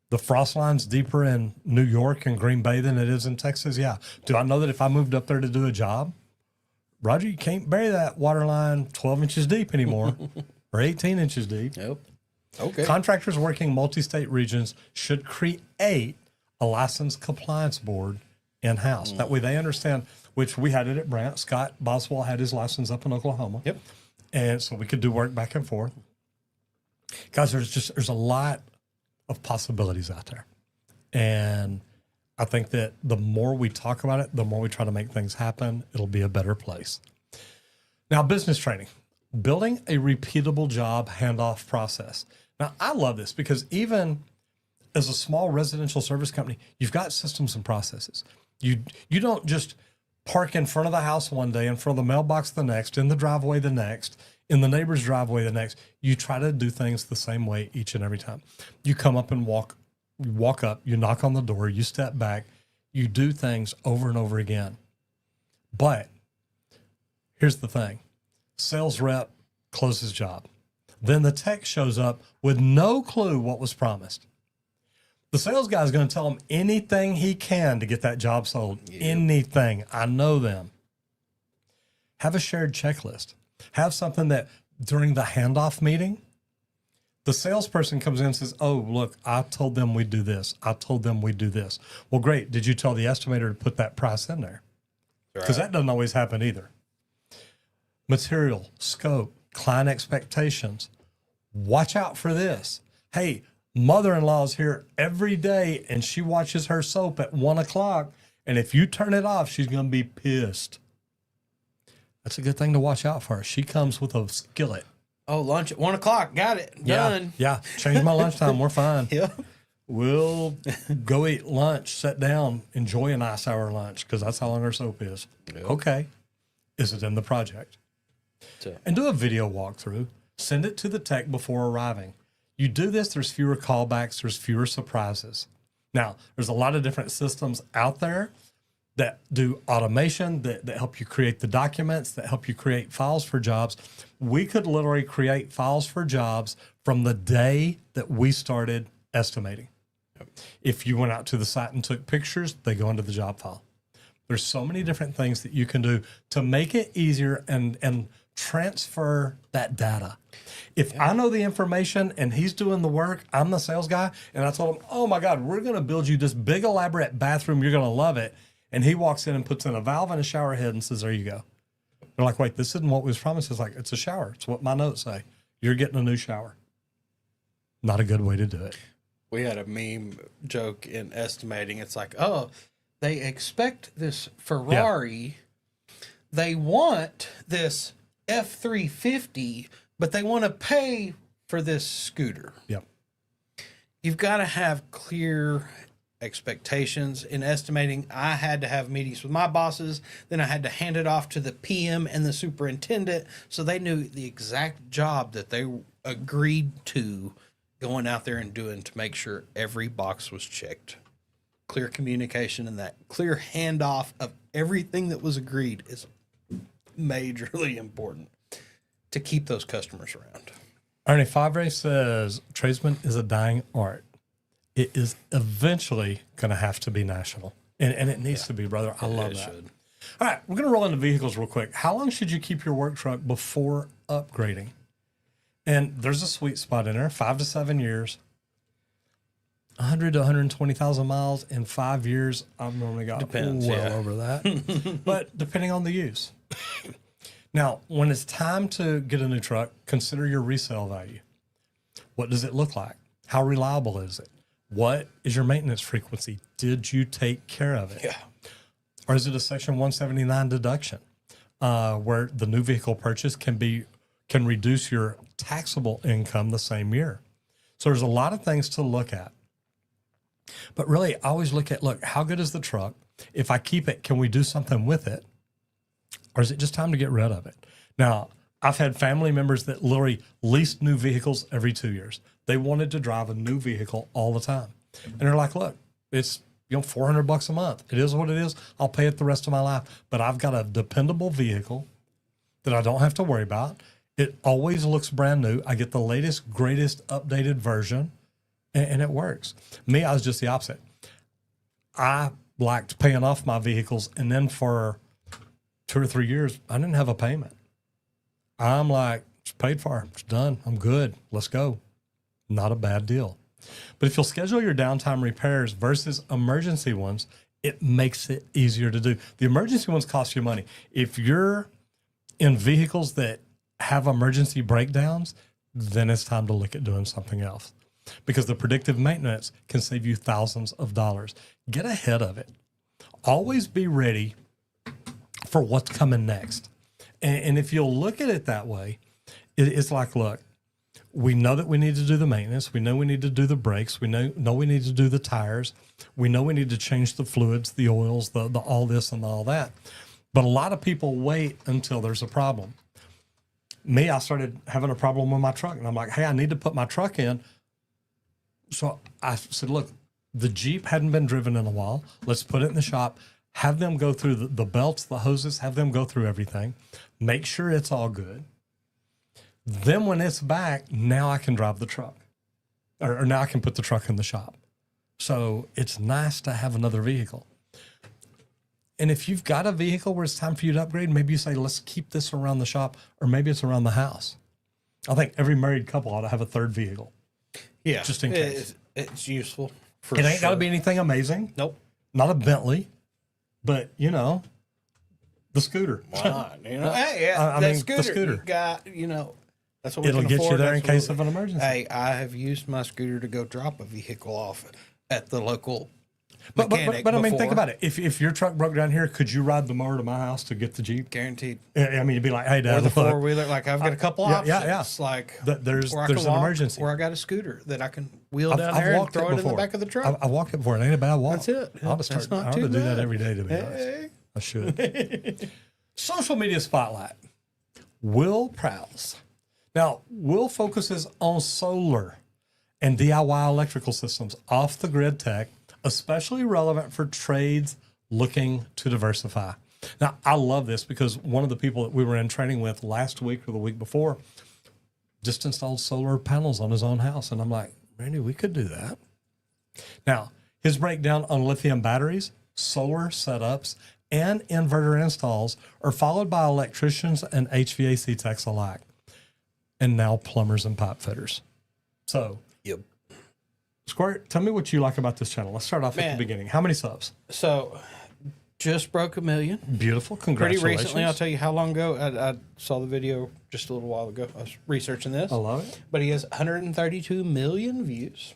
the frost line's deeper in New York and Green Bay than it is in Texas? Yeah. Do I know that if I moved up there to do a job, Roger, you can't bury that water line 12 inches deep anymore or 18 inches deep? Yep. Okay. Contractors working multi-state regions should create a licensed compliance board in-house. That way they understand, which we had it at Brant. Scott Boswell had his license up in Oklahoma. Yep. And so we could do work back and forth. Guys, there's a lot of possibilities out there. And I think that the more we talk about it, the more we try to make things happen, it'll be a better place. Now, business training, building a repeatable job handoff process. Now, I love this because even as a small residential service company, you've got systems and processes. You don't just park in front of the house one day, in front of the mailbox the next, in the driveway the next, in the neighbor's driveway the next. You try to do things the same way each and every time. You come up and walk up, you knock on the door, you step back, you do things over and over again. But here's the thing. Sales rep closes job. Then the tech shows up with no clue what was promised. The sales guy is going to tell him anything he can to get that job sold. Anything. I know them. Have a shared checklist. Have something that during the handoff meeting, The salesperson comes in and says, oh, look, I told them we'd do this. I told them we'd do this. Well, great. Did you tell the estimator to put that price in there? Because that doesn't always happen either. Material, scope, client expectations. Watch out for this. Hey, mother-in-law's here every day and she watches her soap at 1 o'clock. And if you turn it off, she's going to be pissed. That's a good thing to watch out for. She comes with a skillet. Oh, lunch at 1 o'clock. Got it. Done. Yeah. Change my lunchtime. We're fine. Yeah. We'll go eat lunch, sit down, enjoy a nice hour lunch because that's how long our soap is. Yep. Okay. Is it in the project? And do a video walkthrough. Send it to the tech before arriving. You do this, there's fewer callbacks, there's fewer surprises. Now, there's a lot of different systems out there that do automation, that help you create the documents, that help you create files for jobs. We could literally create files for jobs from the day that we started estimating. Yep. If you went out to the site and took pictures, they go into the job file. There's so many different things that you can do to make it easier and transfer that data. If I know the information and he's doing the work, I'm the sales guy, and I told him, oh my God, we're going to build you this big elaborate bathroom. You're going to love it. And he walks in and puts in a valve and a shower head and says, there you go. They're like, wait, this isn't what was promised. It's like, it's a shower. It's what my notes say. You're getting a new shower. Not a good way to do it. We had a meme joke in estimating. It's like, oh, they expect this Ferrari. Yeah. They want this F-350, but they want to pay for this scooter. Yep. You've got to have clear expectations in estimating. I had to have meetings with my bosses. Then I had to hand it off to the PM and the superintendent so they knew the exact job that they agreed to going out there and doing to make sure every box was checked. Clear communication and that clear handoff of everything that was agreed is majorly important to keep those customers around. Ernie Favre says tradesman is a dying art. It is eventually going to have to be national. And it needs to be, brother. I love that. Should. All right, we're going to roll into vehicles real quick. How long should you keep your work truck before upgrading? And there's a sweet spot in there, 5 to 7 years. 100 to 120,000 miles in 5 years. I've normally got over that. But depending on the use. Now, when it's time to get a new truck, consider your resale value. What does it look like? How reliable is it? What is your maintenance frequency? Did you take care of it? Yeah. Or is it a Section 179 deduction where the new vehicle purchase can reduce your taxable income the same year? So there's a lot of things to look at. But really, I always look, how good is the truck? If I keep it, can we do something with it? Or is it just time to get rid of it? Now, I've had family members that literally leased new vehicles every 2 years. They wanted to drive a new vehicle all the time. And they're like, look, it's $400 a month. It is what it is. I'll pay it the rest of my life. But I've got a dependable vehicle that I don't have to worry about. It always looks brand new. I get the latest, greatest updated version, and it works. Me, I was just the opposite. I liked paying off my vehicles, and then for 2 or 3 years, I didn't have a payment. I'm like, it's paid for. It's done. I'm good. Let's go. Not a bad deal. But if you'll schedule your downtime repairs versus emergency ones, it makes it easier to do. The emergency ones cost you money. If you're in vehicles that have emergency breakdowns, then it's time to look at doing something else. Because the predictive maintenance can save you thousands of dollars. Get ahead of it. Always be ready for what's coming next. And if you'll look at it that way, it's like, look, we know that we need to do the maintenance. We know we need to do the brakes. We know we need to do the tires. We know we need to change the fluids, the oils, the all this and all that. But a lot of people wait until there's a problem. Me, I started having a problem with my truck, and I'm like, hey, I need to put my truck in. So I said, look, the Jeep hadn't been driven in a while. Let's put it in the shop, have them go through the belts, the hoses, have them go through everything, make sure it's all good. Then when it's back, now I can drive the truck, or now I can put the truck in the shop. So it's nice to have another vehicle. And if you've got a vehicle where it's time for you to upgrade, maybe you say, let's keep this around the shop, or maybe it's around the house. I think every married couple ought to have a third vehicle. Yeah, Just in case. It's useful. For It ain't got to sure. be anything amazing. Nope. Not a Bentley, but the scooter. Why not? Hey, I that mean, the scooter, scooter. you got, that's what we It'll can get you afford. there in That's what case we- of an emergency. Hey, I have used my scooter to go drop a vehicle off at the local But mechanic. I mean, think before. about it. If your truck broke down here, could you ride the mower to my house to get the Jeep? Guaranteed. I mean, you'd be like, hey, Or Dad, the look, four wheeler. Like I've got a couple yeah, options. yeah. Like There's where I an can walk, emergency. Or I got a scooter that I can wheel down there and walked throw it in the before. back of the truck. I walk it before. It ain't a bad walk. That's it. I ought to That's start. not I ought too to do that bad. every day, to be honest. I should. Social media spotlight. Will Prowse. Now, Will focuses on solar and DIY electrical systems, off the grid tech, especially relevant for trades looking to diversify. Now, I love this because one of the people that we were in training with last week or the week before just installed solar panels on his own house. And I'm like, Randy, we could do that. Now, his breakdown on lithium batteries, solar setups, and inverter installs are followed by electricians and HVAC techs alike, and now plumbers and pipe fitters. So, Yep. Squirt, tell me what you like about this channel. Let's start off at Man. the beginning. How many subs? So just broke 1 million. Beautiful. Pretty Congratulations. recently. I'll tell you how long ago. I saw the video just a little while ago. I was researching this. I love it. But he has 132 million views.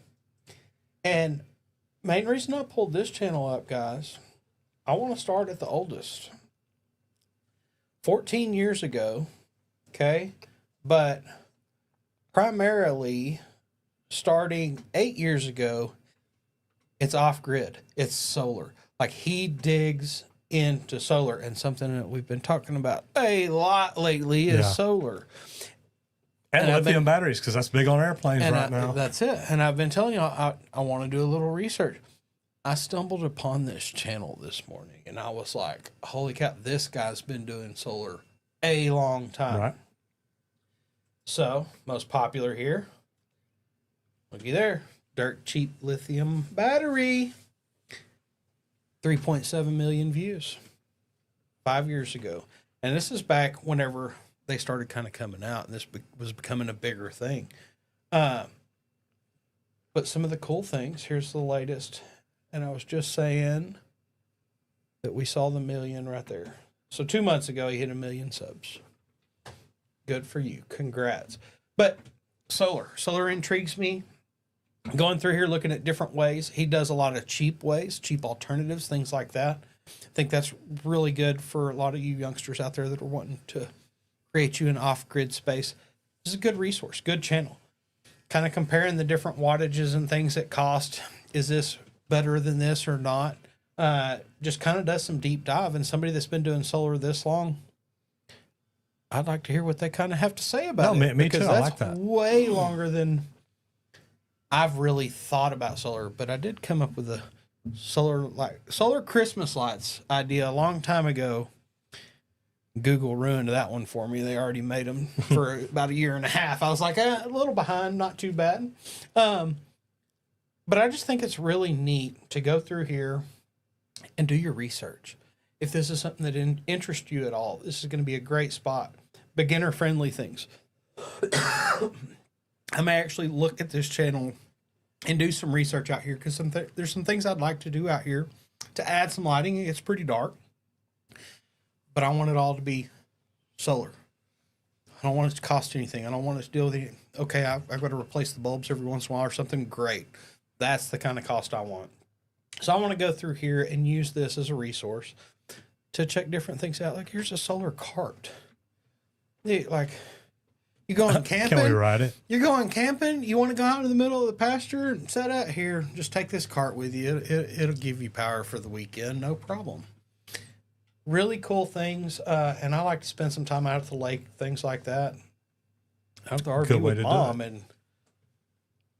And main reason I pulled this channel up, guys, I want to start at the oldest. 14 years ago, okay? But primarily starting 8 years ago, it's off grid. It's solar. Like he digs into solar, and something that we've been talking about a lot lately is Yeah. solar. And, And I've lithium batteries, because that's big on airplanes And right now. that's it. And I've been telling you, I want to do a little research. I stumbled upon this channel this morning, and I was like, holy cow, this guy's been doing solar a long time. Right. So, most popular here, looky there, dirt cheap lithium battery. 3.7 million views 5 years ago. And this is back whenever they started kind of coming out, and this was becoming a bigger thing. But some of the cool things, here's the latest. And I was just saying that we saw the million right there. So 2 months ago, he hit 1 million subs. Good for you. Congrats. But solar intrigues me. Going through here, looking at different ways. He does a lot of cheap ways, cheap alternatives, things like that. I think that's really good for a lot of you youngsters out there that are wanting to create you an off-grid space. This is a good resource, good channel. Kind of comparing the different wattages and things that cost. Is this better than this or not? Just kind of does some deep dive. And somebody that's been doing solar this long, I'd like to hear what they kind of have to say about it. Me too. Because I that's like that. way longer than I've really thought about solar, but I did come up with a solar Christmas lights idea a long time ago. Google ruined that one for me. They already made them for about 1.5 years. I was like, a little behind, not too bad. But I just think it's really neat to go through here and do your research. If this is something that interests you at all, this is going to be a great spot. Beginner friendly things. I may actually look at this channel and do some research out here because there's some things I'd like to do out here to add some lighting. It's pretty dark, but I want it all to be solar. I don't want it to cost anything. I don't want it to deal with it. Okay, I've got to replace the bulbs every once in a while or something. Great. That's the kind of cost I want. So I want to go through here and use this as a resource to check different things out. Like here's a solar cart. Like you going camping? Can we ride it? You're going camping. You want to go out in the middle of the pasture and set out here. Just take this cart with you. It'll give you power for the weekend. No problem. Really cool things. And I like to spend some time out at the lake, things like that. Out at the RV Good way with to do Mom and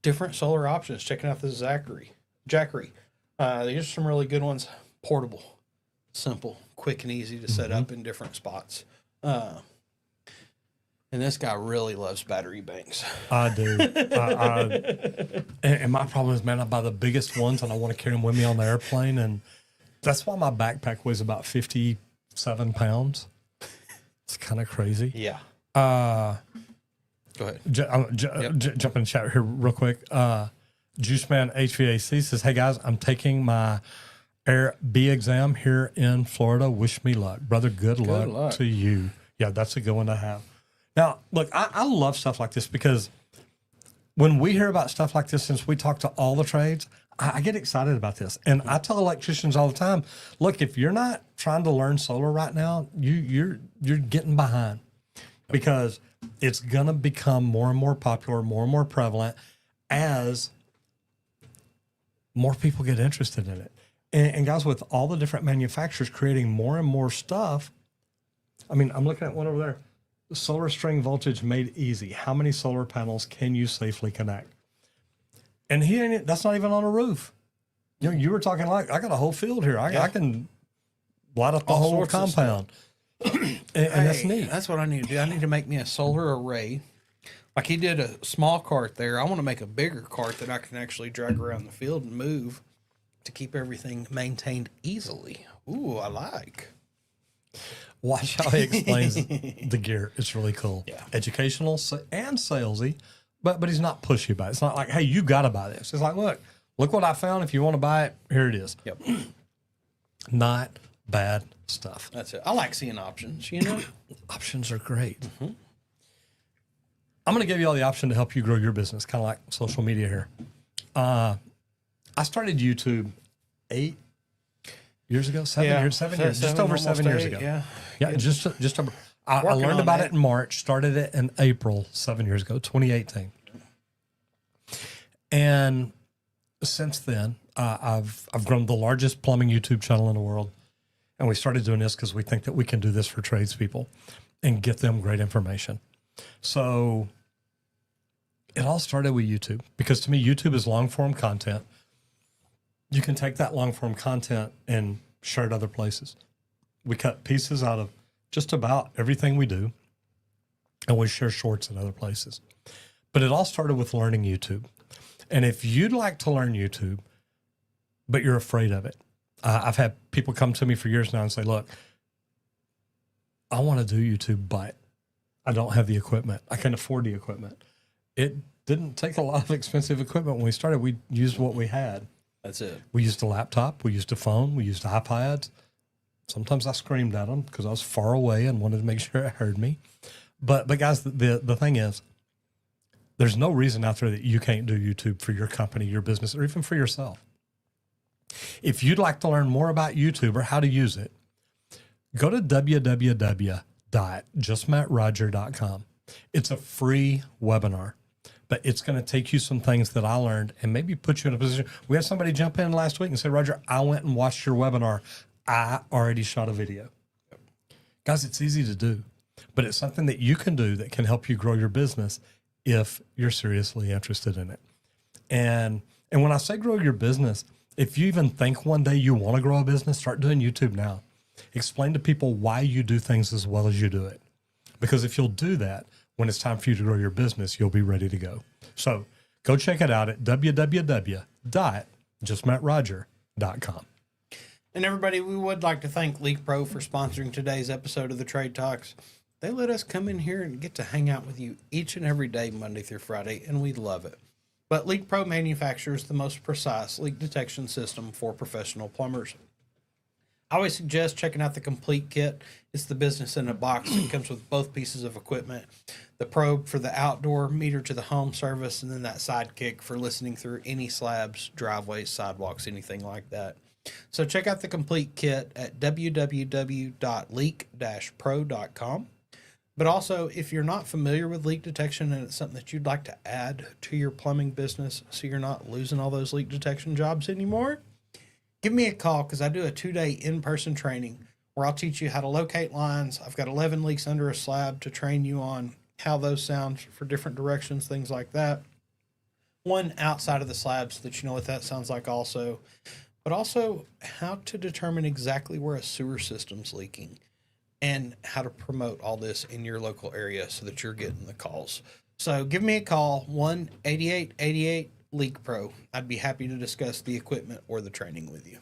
different solar options. Checking out the Jackery. These are some really good ones. Portable, simple, quick and easy to set up in different spots. And this guy really loves battery banks. I do. And my problem is, man, I buy the biggest ones and I want to carry them with me on the airplane. And that's why my backpack weighs about 57 pounds. It's kind of crazy. Yeah. Go ahead. Jump in the chat here real quick. Juiceman HVAC says, "Hey guys, I'm taking my Air B exam here in Florida. Wish me luck, brother. Good luck to you." Yeah, that's a good one to have. Now, look, I love stuff like this because when we hear about stuff like this, since we talk to all the trades, I get excited about this. And I tell electricians all the time, look, if you're not trying to learn solar right now, you're getting behind, because it's going to become more and more popular, more and more prevalent as more people get interested in it. And guys, with all the different manufacturers creating more and more stuff, I mean, I'm looking at one over there. Solar string voltage made easy. How many solar panels can you safely connect? And that's not even on a roof. You know, you were talking like, I got a whole field here. I can light up the whole compound. and that's neat. That's what I need to do. I need to make me a solar array. Like he did a small cart there. I want to make a bigger cart that I can actually drag around the field and move to keep everything maintained easily. Ooh, I like. Watch how he explains the gear. It's really cool. Yeah. Educational and salesy, but he's not pushy about it. It's not like, hey, you got to buy this. It's like, look what I found. If you want to buy it, here it is. Yep. Not bad stuff. That's it. I like seeing options, you know? Options are great. Mm-hmm. I'm going to give you all the option to help you grow your business, kind of like social media here. I started YouTube 8 years ago, 7 years, just over 7 years ago. Yeah, just over. I learned about it in March, started it in April 7 years ago, 2018. And since then, I've grown the largest plumbing YouTube channel in the world. And we started doing this because we think that we can do this for tradespeople and get them great information. So it all started with YouTube, because to me, YouTube is long form content. You can take that long form content and share it other places. We cut pieces out of just about everything we do, and we share shorts in other places. But it all started with learning YouTube. And if you'd like to learn YouTube, but you're afraid of it, I've had people come to me for years now and say, look, I want to do YouTube, but I don't have the equipment. I can't afford the equipment. It didn't take a lot of expensive equipment when we started. We used what we had. That's it. We used a laptop. We used a phone. We used iPads. Sometimes I screamed at them because I was far away and wanted to make sure it heard me. But guys, the thing is, there's no reason out there that you can't do YouTube for your company, your business, or even for yourself. If you'd like to learn more about YouTube or how to use it, go to www.justmattroger.com. It's a free webinar, but it's going to take you some things that I learned and maybe put you in a position. We had somebody jump in last week and say, Roger, I went and watched your webinar. I already shot a video. Guys, it's easy to do, but it's something that you can do that can help you grow your business if you're seriously interested in it. And when I say grow your business, if you even think one day you want to grow a business, start doing YouTube now. Explain to people why you do things as well as you do it. Because if you'll do that, when it's time for you to grow your business, you'll be ready to go. So go check it out at www.justmattroger.com. And everybody, we would like to thank Leak Pro for sponsoring today's episode of the Trade Talks. They let us come in here and get to hang out with you each and every day, Monday through Friday, and we love it. But Leak Pro manufactures the most precise leak detection system for professional plumbers. I always suggest checking out the complete kit. It's the business in a box. It comes with both pieces of equipment, the probe for the outdoor, meter to the home service, and then that sidekick for listening through any slabs, driveways, sidewalks, anything like that. So check out the complete kit at www.leak-pro.com. But also, if you're not familiar with leak detection and it's something that you'd like to add to your plumbing business so you're not losing all those leak detection jobs anymore, give me a call, because I do a 2-day in-person training where I'll teach you how to locate lines. I've got 11 leaks under a slab to train you on how those sound for different directions, things like that. One outside of the slab so that you know what that sounds like also. But also how to determine exactly where a sewer system's leaking and how to promote all this in your local area so that you're getting the calls. So give me a call, 1-8888-LEAK-PRO. I'd be happy to discuss the equipment or the training with you.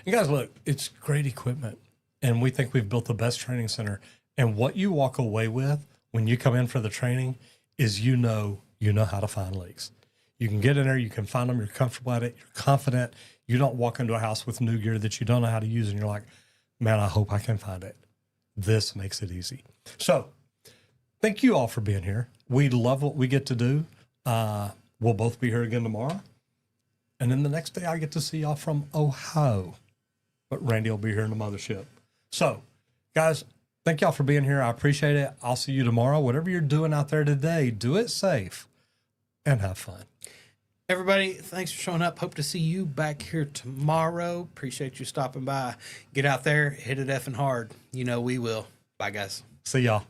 And guys, look, it's great equipment, and we think we've built the best training center. And what you walk away with when you come in for the training is you know how to find leaks. You can get in there, you can find them, you're comfortable at it, you're confident. You don't walk into a house with new gear that you don't know how to use and you're like, man, I hope I can find it. This makes it easy. So thank you all for being here. We love what we get to do. We'll both be here again tomorrow. And then the next day I get to see y'all from Ohio. But Randy will be here in the mothership. So, guys, thank y'all for being here. I appreciate it. I'll see you tomorrow. Whatever you're doing out there today, do it safe and have fun. Everybody, thanks for showing up. Hope to see you back here tomorrow. Appreciate you stopping by. Get out there, hit it effing hard. You know we will. Bye, guys. See y'all.